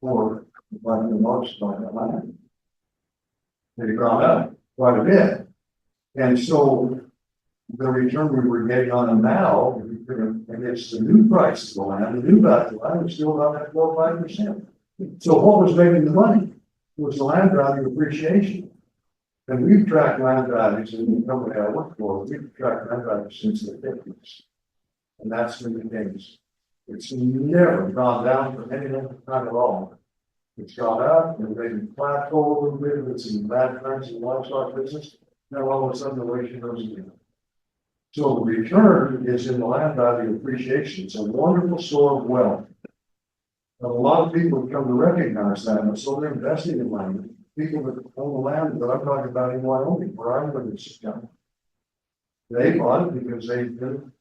for one of the most on the land. They've gone up quite a bit. And so the return we were getting on them now, against the new price of the land, the new value of the land was still about that 4 or 5%. So what was making the money was the land value appreciation. And we've tracked land values in the company I work for, we've tracked land values since the 50s. And that's been the case. It's never gone down for any length of time at all. It's gone up and they've plateaued a little bit, it's in bad times in the livestock business. Now all of a sudden the ratio goes again. So the return is in the land value appreciation. It's a wonderful store of wealth. But a lot of people have come to recognize that, and so they're investing in land. People that own the land that I'm talking about in Wyoming, where I live in this county. They bought it because they didn't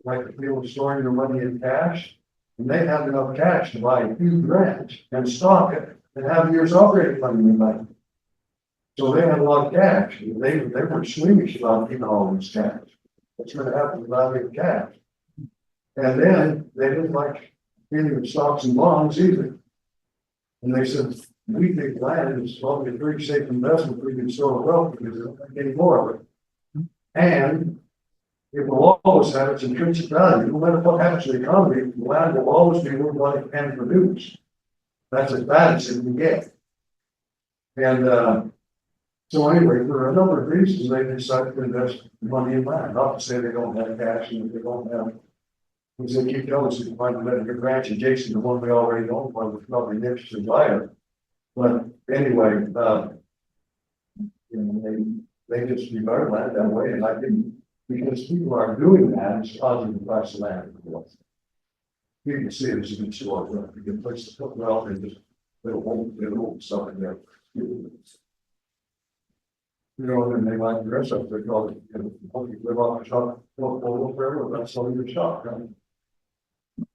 like the feel of storing their money in cash, and they have enough cash to buy a huge ranch and stock it and have years operating money in the bank. So they had a lot of cash. They were squeamish about keeping all this cash. What's going to happen with the value of cash? And then they didn't like dealing with stocks and bonds either. And they said, we think land is probably a pretty safe investment. We can store wealth because we don't get any more of it. And it will always have its intrinsic value. No matter what happens to the economy, the land will always be worth what it can produce. That's as bad as it can get. And so anyway, for a number of reasons, they decided to invest money in land. Not to say they don't have cash and they don't have, because they keep telling us you can find a good ranch adjacent to one we already own, one that's probably next to buy it. But anyway, they just divide land that way, and I think because people are doing that, it's causing the price of land to go up. You can see it as a good store, a good place to put wealth and just they'll stuff in there. You know, and they like the rest of it, they call it, you live off the shop, forever, without selling your shop, right?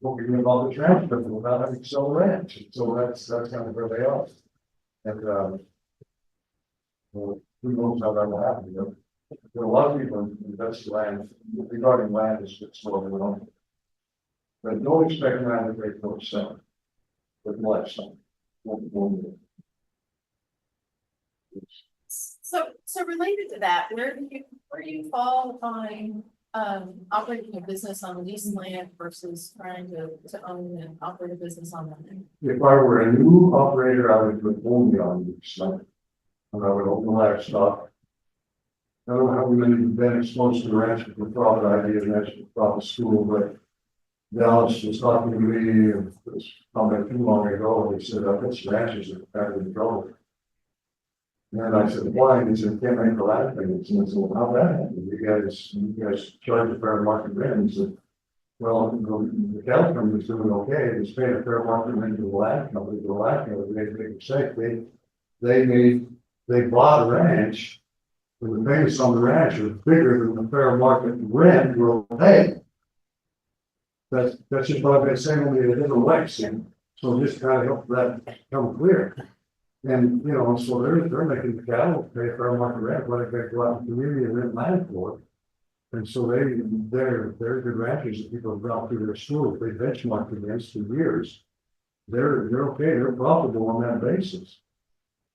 Well, we live off the transfer without having to sell the ranch, so that's kind of where they are. And, well, who knows how that will happen, you know? There are a lot of people invest in land, regarding land is slow, you know. But don't expect land to break for itself, with livestock. So related to that, where do you fall on operating a business on leased land versus trying to own and operate a business on land? If I were a new operator, I would put only on lease land. And I would own the livestock. I don't know how many have been exposed to the ranch with the profit idea, and that's the profit school, but Dallas was talking to me, it was probably too long ago, and he said, I guess ranches are out of control. And I said, why? And he said, can't make the land payments. And I said, well, how that happened? You guys charge a fair market rent. And he said, well, the cattle company was doing okay. It was paying a fair market rent to the land company. The land company made a big mistake. They bought a ranch, and the payments on the ranch are bigger than the fair market rent will pay. That's just what I've been saying, only a different way. So just kind of help that come clear. And, you know, so they're making the cattle pay fair market rent, let it go out in the community and rent land for it. And so they're good ranchers that people have brought through their schools. They benchmarked against for years. They're okay, they're profitable on that basis.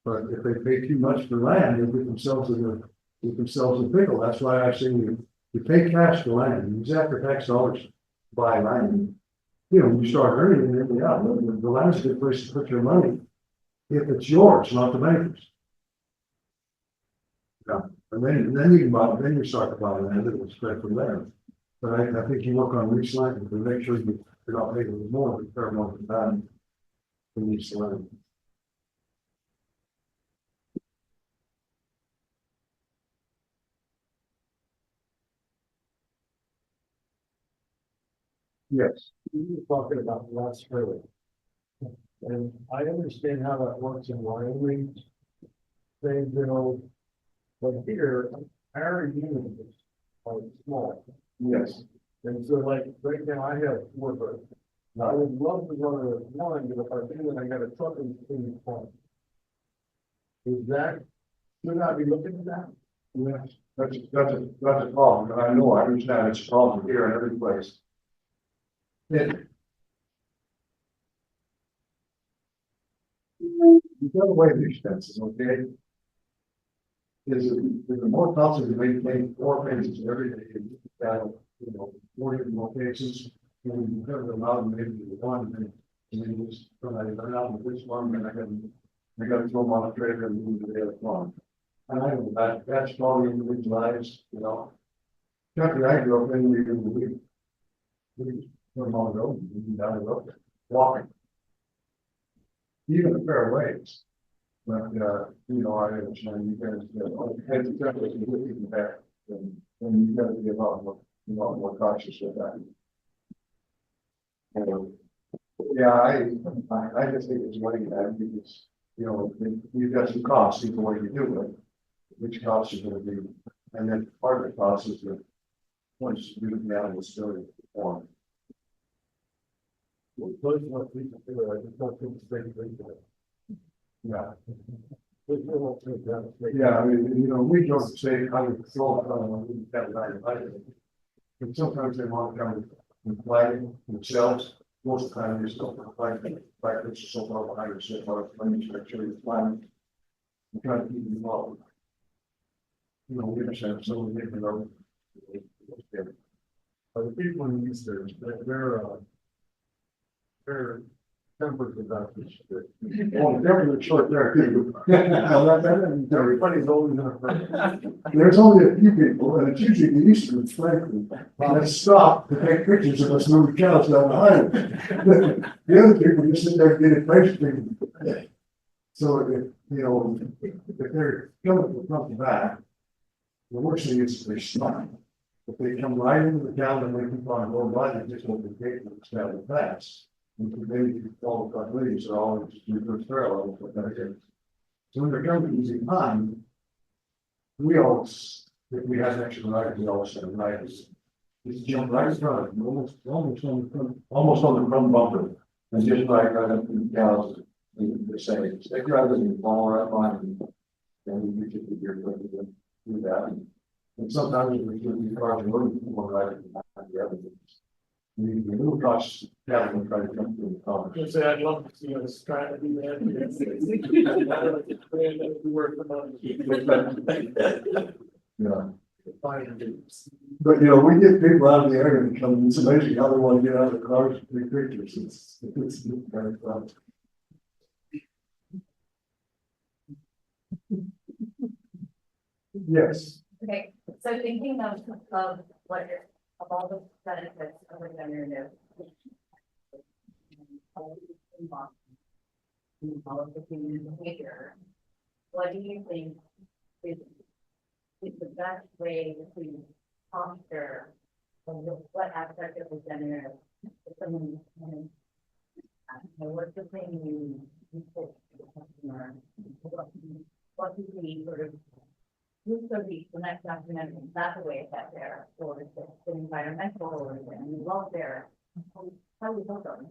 But if they pay too much for land, they get themselves a pickle. That's why I say you pay cash for land, use after tax dollars to buy land. You know, you start earning it, yeah, the land's a good place to put your money. If it's yours, not the banker's. Yeah, and then you can buy, then you start to buy land, it will spread from there. But I think you work on lease land to make sure you're not making more than fair market value for lease land. Yes. You were talking about last earlier. And I understand how that works in Wyoming. They build, but here, our units are small. Yes. And so like, right now I have 4 birds. Now I would love to run a one, but if I do, then I got a truck in the farm. Is that, should I be looking at that? Yes, that's a problem, and I know, I understand it's a problem here in every place. You got away with expenses, okay? Is the more costly to maintain 4 fences every day, that, 4 different locations, and you cover them out and maybe the one, and then just, when I run out with this one, then I gotta throw them on a trailer and move to the other farm. And I know that's probably individualized, Country I grew up in, we put them on the road, we down the road, walking. Even the fairways. But, I understand you guys, had to separate the with you back, and you gotta be a lot more cautious with that. Yeah, I just think it's money that because, you've got some costs, either way you do it, which costs are gonna be, and then part of the cost is the once you do the animal story form. Well, those what people do, I just don't think it's very good. Yeah. Yeah, I mean, we don't say how to control it, that right. And sometimes they want to come and flag themselves, most of the time they still flag, it's so far behind, so far, let me make sure you're flying. I'm trying to keep them involved. We understand some of the, the people in these, they're tempered about this. Oh, they're short there too. Everybody's always in a hurry. There's only a few people, and it's usually the Easterns, frankly, that stop to take pictures of us moving cows down the highway. The other people just sit there and get it face. So if they're coming from the back, the worst thing is they stop. If they come right into the town and they keep on going by, they just won't be taking it down fast. And maybe all the leaves are always reverse parallel with that is. So when they're coming using time, we always, if we have an extra rider, we always send riders. Just jump right in front of them, almost on the front bumper, and just right up to the cows. They say, stick right with me, follow right behind me. And we should be here to do that. And sometimes we should be cars running one right behind the other. We move across town and try to come to the car. Just say I'd love to see us try to do that. Yeah. But we get people out of the area and come, it's amazing how they want to get out of the cars and take pictures. It's very fun. Yes. Okay, so thinking of what of all the benefits of regenerative. Behavior, what do you think is the best way to foster what aspect of regenerative? What's the thing you put to the customer? What do we sort of who's going to be the next document, that's the way it's out there, or it's the environmental, or the welfare, how we build them.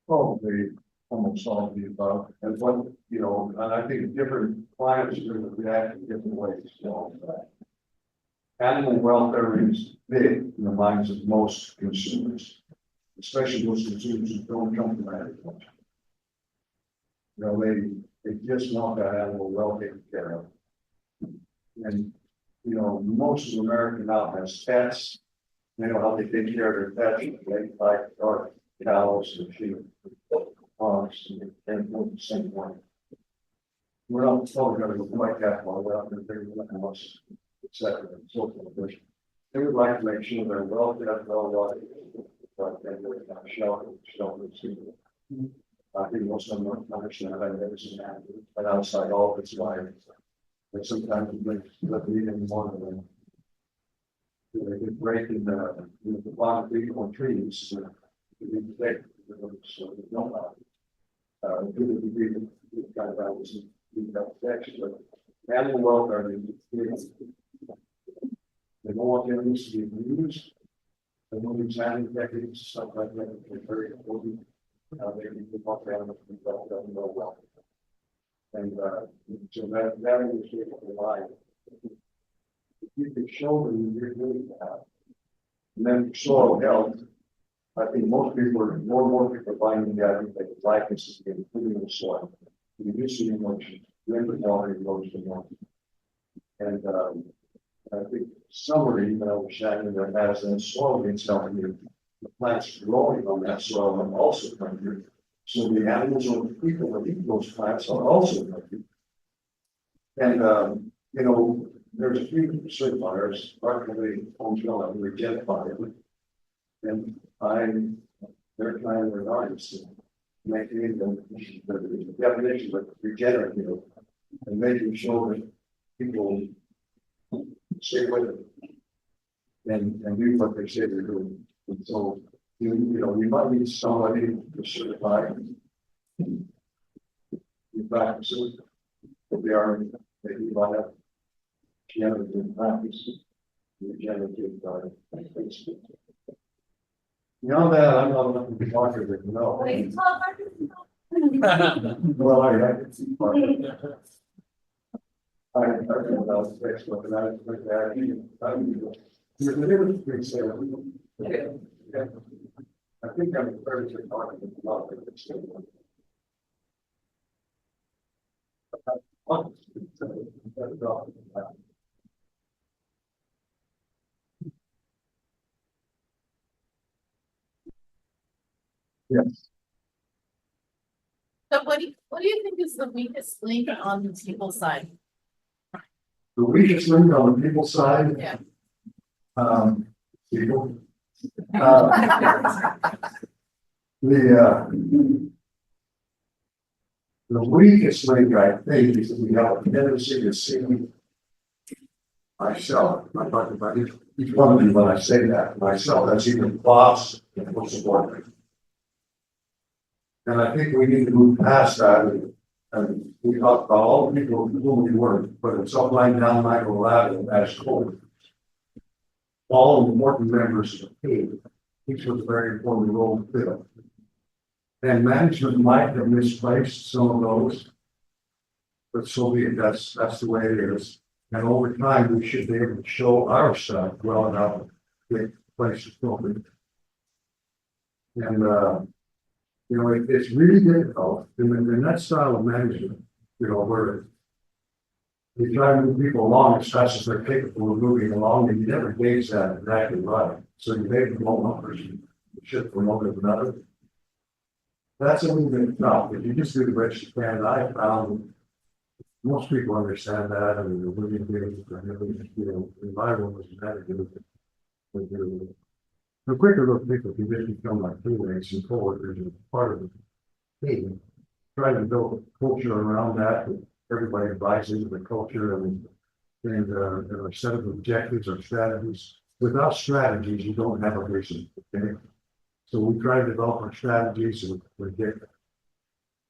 Oh, they almost all of the above, and what, and I think different clients are going to react in different ways. Animal welfare is big in the minds of most consumers, especially those consumers who don't come from agriculture. They just want that animal well taken care of. And, most of America now has pets. They know how they take care of their pets. They like cows and sheep, hogs, and the same way. We're not probably going to go quite that far. We're not going to figure out how much, etc. and so forth. They would like to make sure they're well fed, well watered, but they would have shelter, I think most of them understand that everything happens, but outside all of its life, but sometimes it makes even more than them. They get breaking the bottom of on trees, so they don't have. Good to be kind of balance that protection, but animal welfare is the don't want them to be used. And when we examine techniques, stuff like that, it's very important. They can be off animals, we don't know well. And, so that is the line. If you can show them you're doing that. And then soil health, I think most people are, more and more people are finding that they like this, including the soil. You use the emotion, then the water goes to more. And, I think summary, showing that has that soil gets helping you, the plants growing on that soil and also come here. So the animals or the people that eat those plants are also coming. And, there's a few certifiers, partly on shell and regenify it. And they're trying their hardest to make the definition of regenerative and making sure that people stay with it and do what they say they're doing. And so, you might need somebody to certify in practices, but they might have regenerative practices, regenerative beyond that, I'm not looking to be talking with no. Well, I can see part of it. I don't know, Facebook, and I like that. There's a difference between saying, yeah. I think I'm very good talking about it. Yes. So what do you think is the weakest link on the people side? The weakest link on the people side. Yeah. People. The weakest link, I think, is that we have a tendency to see myself. I'm talking about each one of you when I say that, myself, that's even boss and what's subordinate. And I think we need to move past that. And we talked about all the people whom we work, but it's up, line, down, Michael, ladder, as code. All important members of the team, each was a very important role to fill. And management might have misplaced some of those, but so be it. That's the way it is. And over time, we should be able to show our stuff well enough to get places filtered. And it's really difficult in that style of management, where you try to move people along as fast as they're capable of moving along, and you never gauge that exactly right. So you may promote one person, you should promote another. That's a little bit tough, but you just do the best you can. I found most people understand that, and they're really good, in my room was manager. The quicker those people can just become like teammates and coworkers and part of the team, trying to build a culture around that everybody buys into the culture and a set of objectives or strategies. Without strategies, you don't have a vision. Okay, so we try to develop our strategies and we get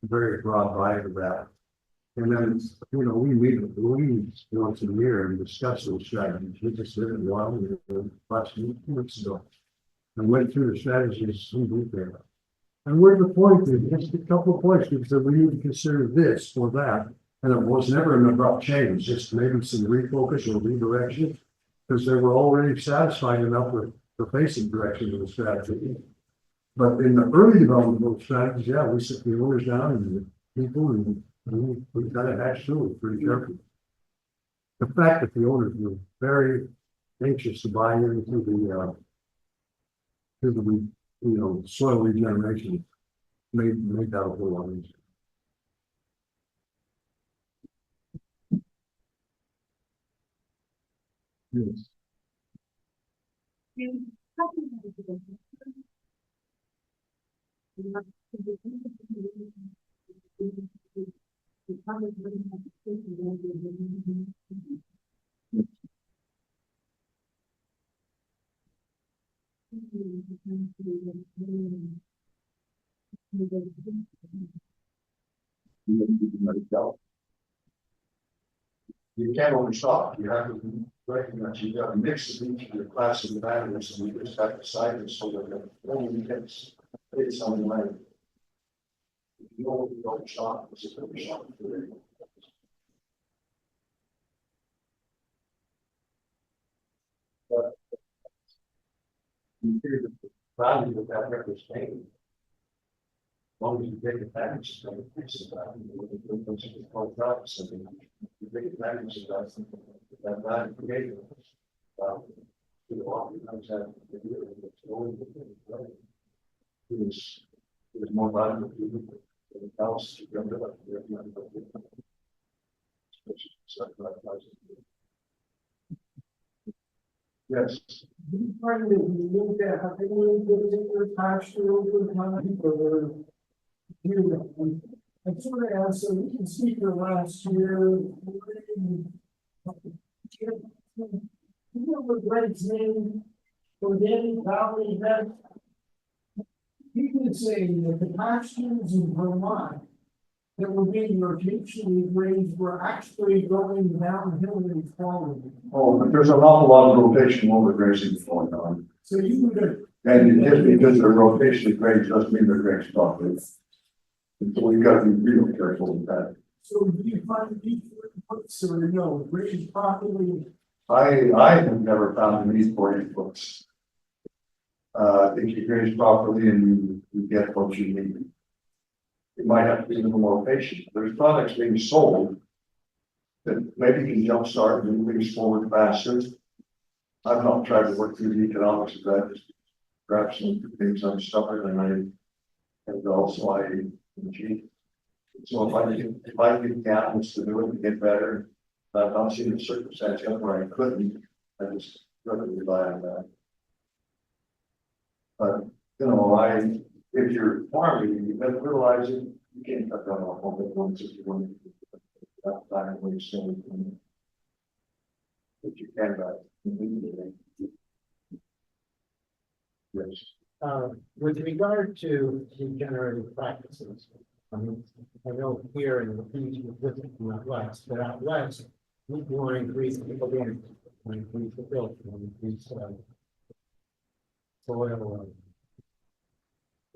very broad bite of that. And then we meet once a year and discuss those strategies. We just did it last weeks ago. And went through the strategies in detail. And where the point is, just a couple of points, because we need to consider this or that. And it was never an abrupt change, just maybe some refocus or redirection, because they were already satisfied enough with the basic direction of the strategy. But in the early development of those strategies, yeah, we sit the owners down and the people, and we kind of hashed through it pretty carefully. The fact that the owners were very anxious to buy into the soil regeneration made that a whole lot easier. Yes. You can't overstop, you have to recognize you've got to mix each of your classes of values, and you just have to decide it so that only gets it's on the line. You don't shop, it's a good shop. But you figure the value of that record's paying. As long as you take advantage of it, it's about drops and you take advantage of that value created. To the law, times that it's only it was more valuable to you than the house to go to yes. Finally, we look at how they will get their pasture over time, or you know, and sort of asked, so we can speak for last year. You know what Grazing for Danny Valley that he was saying that the pastures in Vermont that were being rotationally grazed were actually going downhill in quality. Oh, but there's an awful lot of rotation over grazing going on. So you would have. And just because they're rotationally grazed doesn't mean they're grazed properly. And so we've got to be real careful with that. So do you find these inputs or no, grazed properly? I have never found these 40 books. If you graze properly and you get what you need. You might have to be a little more patient. There's products being sold that maybe can jumpstart and move things forward faster. I've not tried to work through the economics of that. Just grab some things I'm stubborn and also I cheat. So if I get catalysts to do it and get better, I've not seen a circumstance yet where I couldn't. I just really rely on that. But you know, if you're farming and you've been fertilizing, you can't cut down off on the ones if you want to. That time when you send it, but you can yes. With regard to regenerative practices, I mean, I know here in the Pacific Northwest, but out west, we want to increase the organic, increase the filth, increase soil,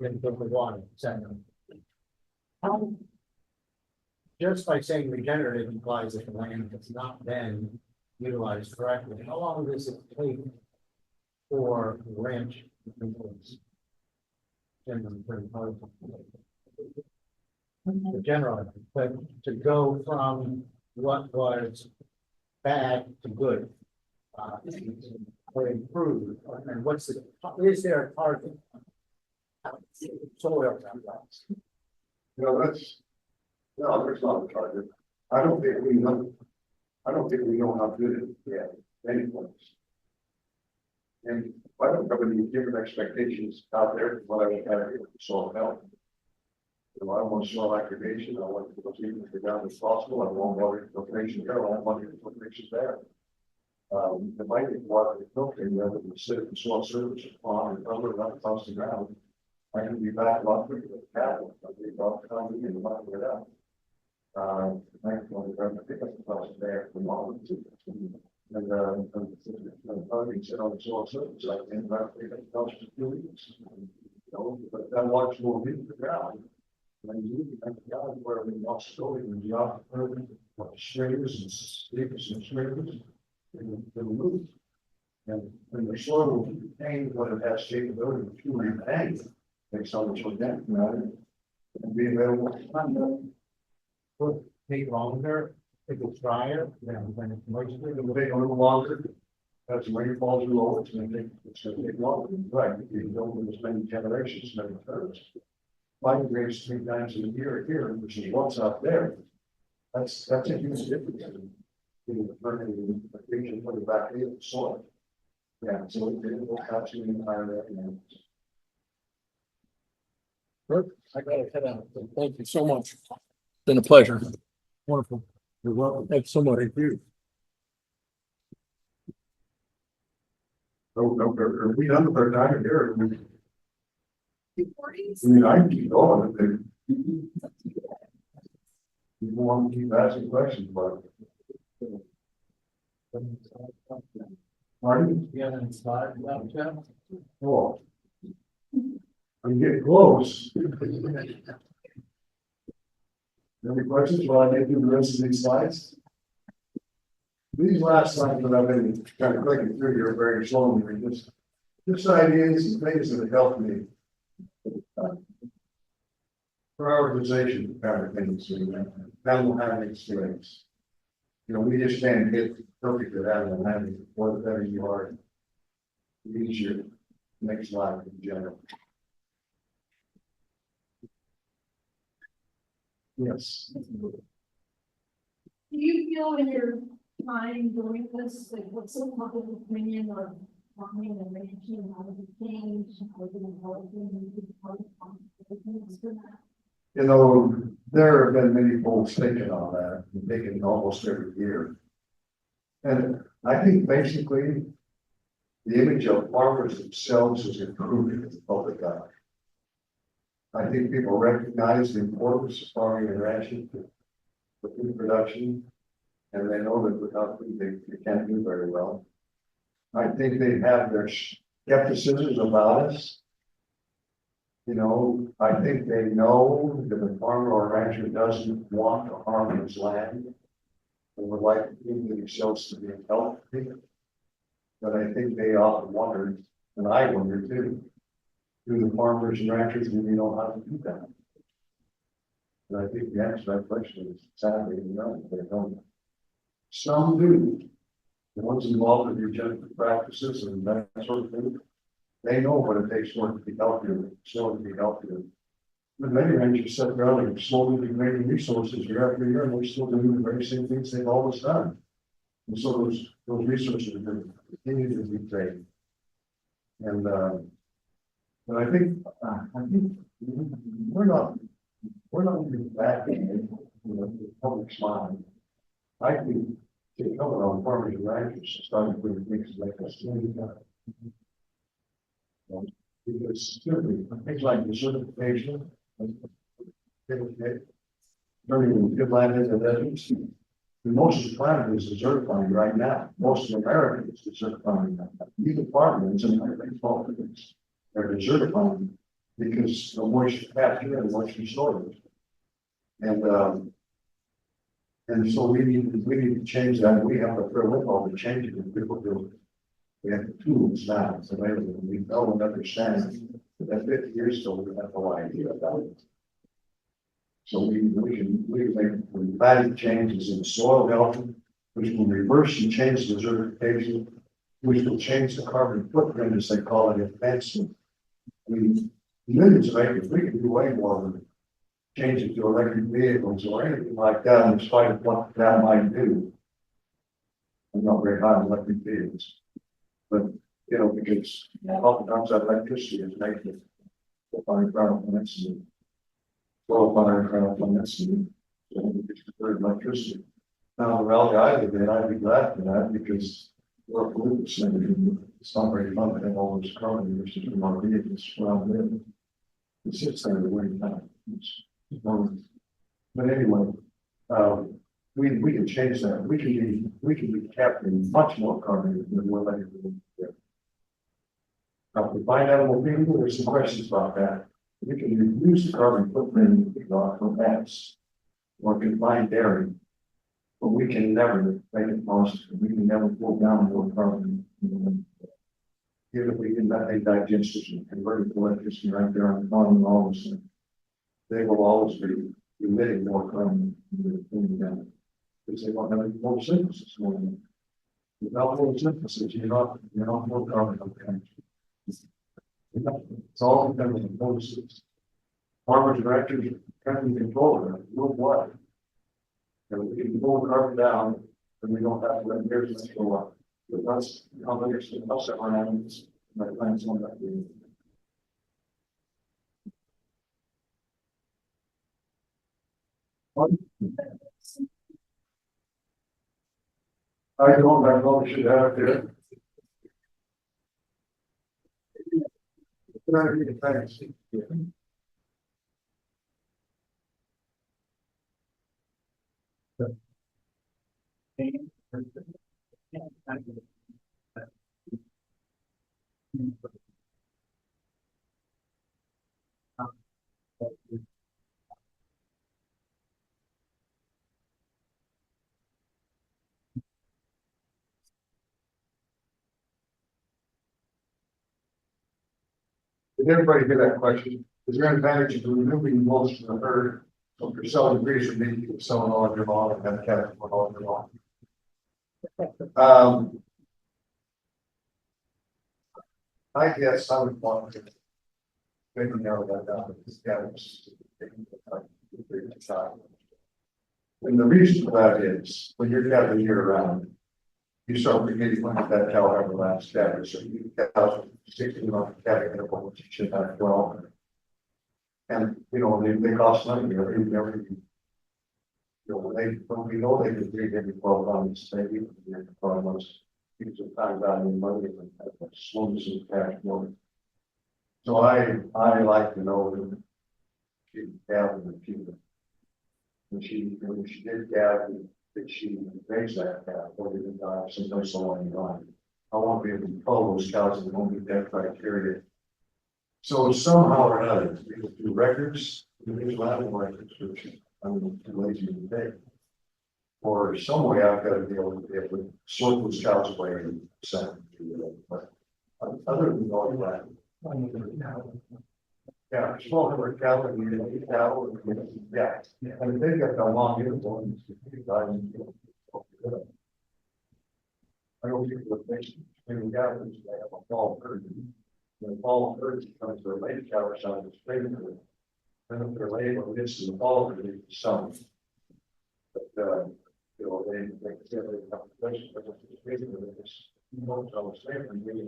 input the water, etc. Just by saying regenerative implies that the land has not been utilized correctly. How long does it take for the ranch to influence? Generally, but to go from what was bad to good, or improved, and what's the, is there a target? Soil. No, no, there's not a target. I don't think we know how good it is yet, any place. And I don't have any different expectations out there than what I would have here for soil health. You know, I want soil aggregation, I want to go as down as possible, I want water filtration here, I want water filtration there. It might be water filtering rather than sit in soil surface on and cover it up across the ground. I can be back a lot quicker with cattle, I'll be about coming and not get out. I think the pickup cost there for model two. And sit on the soil surface, I can about pick up cost for 2 weeks. You know, but that water will hit the ground. And you can the ground where we lost story and the urban stringers and stickers and stringers and the roof. And when the soil will contain what it has capability to remain. Based on the organic matter and be available. Will take longer, if it's drier, then it's moisture. It will take a little longer. As the rainfalls are low, it's gonna take longer, right? You don't have as many generations, many turns. Mine graves 3 times a year here, which is what's out there. That's a huge difference in the burning the region, put it back in the soil. Yeah, so it will catch you in the higher and I gotta head out. Thank you so much. It's been a pleasure. wonderful. You're welcome. Thanks so much. Thank you. No, are we done with our time here? I mean, I can keep going. You want to keep asking questions, but Pardon? Yeah, and slide, yeah. Oh. I'm getting close. Any questions while I get through the rest of these slides? These last slides that I've been kind of clicking through here very slowly, are just ideas and things that have helped me. Prioritization kind of things, animal handling experience. You know, we just can't get perfect at animal handling. The better you are, the easier it makes life in general. Yes. Do you feel in your time doing this, like what's the public opinion of farming and ranching, how does it change? How is it evolving? You know, there have been many polls taken on that, and taken almost every year. And I think basically, the image of farmers themselves is improving in the public eye. I think people recognize the importance of farming and ranching for food production, and they know that without food, they can't do very well. I think they have their skepticisms about us. You know, I think they know that a farmer or rancher doesn't want to harm his land and would like to think that themselves to be healthy. But I think they often wonder, and I wonder too, do the farmers and ranchers really know how to do that? And I think the answer to that question is sadly no, they don't. Some do. The ones involved in regenerative practices and that sort of thing, they know what it takes for it to be healthier, so to be healthier. But many ranchers sit around and slowly degrading resources year after year, and they're still doing the very same things they've always done. And so those resources are going to continue to degrade. And but I think we're not even back in the public's mind. I think to cover on farmers and ranchers, starting with things like this. Because certainly things like the certification, turning good land into deserts. Most of the planet is desert farming right now. Most of America is desert farming. Even farmers in America, they're desert farming because the moisture capture and moisture storage. And so we need to change that. We have to throw in all the changes that people do. We have the tools now, it's available. We know and understand that 50 years ago, we had no idea about it. So we can make dramatic changes in soil health, which will reverse and change the desertification, which will change the carbon footprint, as they call it, advancement. I mean, millions of acres, we can do way more than change it to electric vehicles or anything like that, in spite of what that might do. I'm not very high on electric vehicles. But, you know, because oftentimes that electricity is making it fire power plants and oil fire power plants and it's converted electricity. Now, the rally I live in, I'd be glad for that because we're a political center. It's not very fun to have all those carbon emissions from our vehicles around there. It sits there the way time. But anyway, we can change that. We can be capturing much more carbon than we're letting them do. Now, for fine animal people, there's some questions about that. We can reduce the carbon footprint from bats or confined dairy, but we can never make it possible. We can never pull down more carbon. Even if we can make digesters and convert it to electricity right there on the farm and all this, they will always be emitting more carbon than that. Because they won't have any photosynthesis going on. Without photosynthesis, you're not more carbon content. It's all dependent on photosynthesis. Farmers and ranchers can control it worldwide. And we can pull the carbon down, and we don't have to let theirs go up. But that's how they actually upset our animals. My plants on that. I don't know, should have there. Thanks. Did everybody get that question? Is there an advantage to removing most from the herd? So if you're selling greaser meat, you're selling all your lawn and then cattle all your lawn. I guess I would want to maybe narrow that down. And the reason for that is when you're cattle year round, you start forgetting when that cow ever last cattle. So you cows 16 month cattle interval, which you should have 12. And they cost money, every when we know they can breed every 12 months, maybe every 12 months, because of time value and money and slowness of cash flow. So I like to know that she gathered the people. When she did gather, that she raised that cow, or didn't die, sometimes so long gone. I want to be able to follow those cows that won't meet that criteria. So somehow or another, either through records, individual animal records, which I'm too lazy to take, or some way I've got to be able to sort those cows away and send them to them. But other than all that, yeah, small number of cattle, and cattle, yeah, and they've got the long uniforms. I don't think the things between cows, they have a fall herd. When the fall herd comes to a late cow, it's on the spring herd. Then if they're late, when it gets to the fall herd, it's some. But they have a competition, but it's basically this. Most of the same, and maybe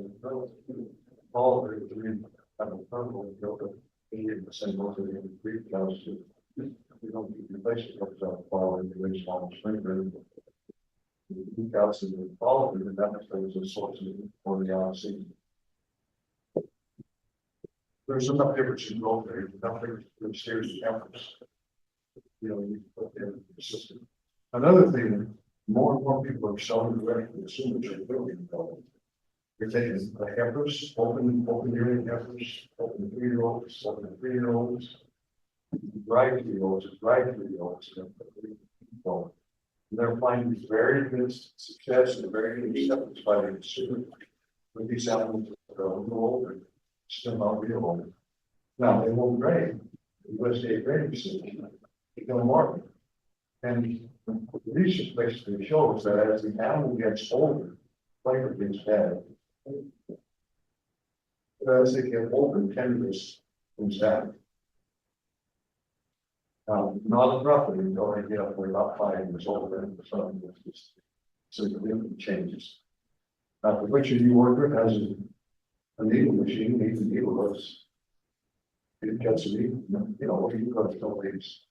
fall herd is really kind of purple and go to 80% most of the Greek cows. We don't keep replacing those fall herd, the race on the spring herd. The cows in the fall herd, and that was a source of for the out season. There's enough difference in growth there, enough difference in stairs and efforts. You put in the system. Another thing, more and more people are selling direct to consumers are building. You're taking the heifers, open yearling heifers, open 3-year-olds, open 3-year-olds, dry 3-year-olds, dry 3-year-olds. They're finding very good success and very good acceptance by the consumer. With these animals that are a little older, still not real older. Now, they won't grade. The USDA grading system, they don't market. And the research basically shows that as the animal gets older, flavor gets bad. But as they get older, tenderness comes down. Not abruptly until they get up to about 5 years old, and something that's just significant changes. The butcher you work with has a needle machine, needs a needle. It gets a needle, what do you got to tell these?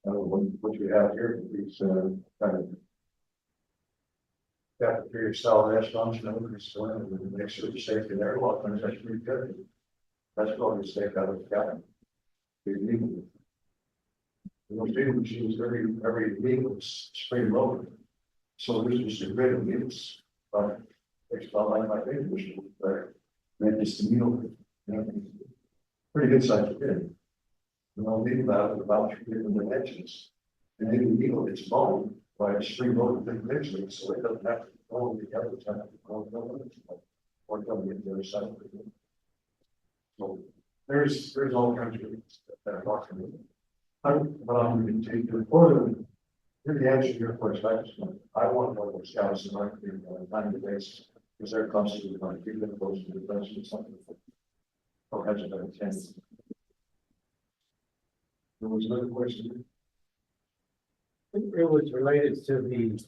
What you have here, these kind of cafeteria style restaurants, and make sure the safety there. A lot of times that's pretty good. That's probably a steak out of the cabin. Big needle. Those needle machines, every needle is spring loaded. So this is a great needles, but it's not like my favorite machine, but then it's the needle, pretty good size kid. I'll leave that with about 3 different dimensions. And then the needle gets bone by a spring loaded individually, so it doesn't have to go the other time or come in the other side. So there's all kinds of things that are talking about. But I'm going to take the further. Here's the answer to your question. I want to know what scouts and marketing on a timely basis because they're constantly going to keep them close to the question something. Or has a better chance. There was another question. It was related to the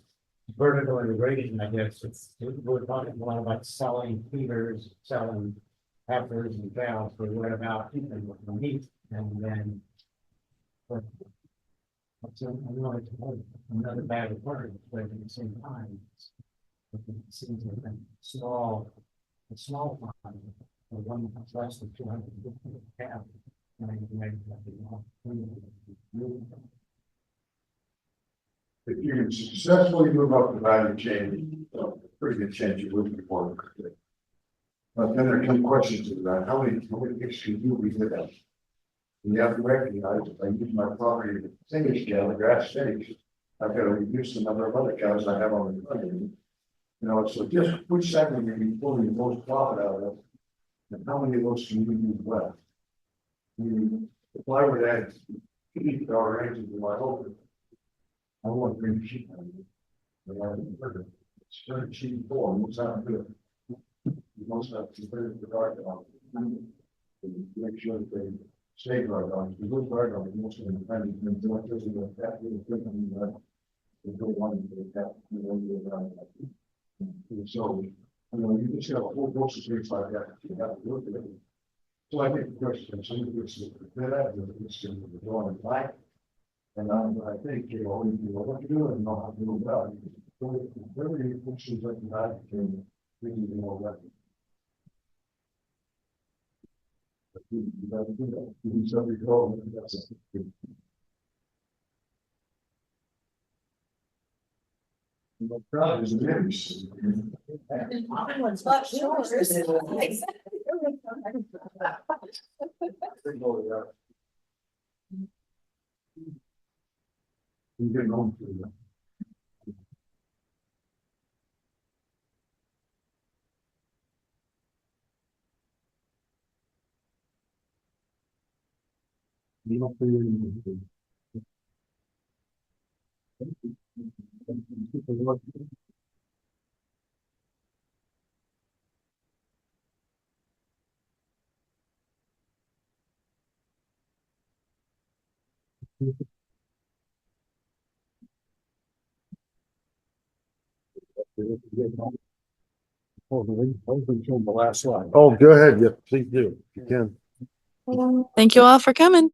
vertical integration, I guess. We're talking a lot about selling feeders, selling heifers and cows, but what about the meat? And then another bad word, but at the same time, it seems like a small farm, one that's less than 250 cows. If you can successfully move up the value chain, pretty good chance you would before. But then there come questions about how many pigs can you be good at? And you have to recognize if I use my property to finish cattle, grass finished, I've got to reduce the number of other cows I have on the property. You know, so just which segment are you pulling the most profit out of? And how many of those can you use well? I mean, if I were to add sheep or ranges in my open, I want to bring sheep out of it. But I haven't heard of it. It's very cheap for them, it's not good. You must have to put it to guard dog. Make sure that they stay guard dogs. The good guard dog, most of them, kind of, don't just go that little thing, they don't want to get that, you know, you're around. And so, you know, you just have a whole bunch of things like that, you have to look at it. So I think the question, some of it's that, it's going to be going back. And I think, you know, what you're doing, not how to do about it. Very questions that you have can really be more rapid. You got to do that. You do something wrong, that's it. The crowd is immense. Everyone's left shoulders. You get home to that. You don't feel anything. Oh, the last slide. Oh, go ahead. Yeah, please do. You can. Thank you all for coming.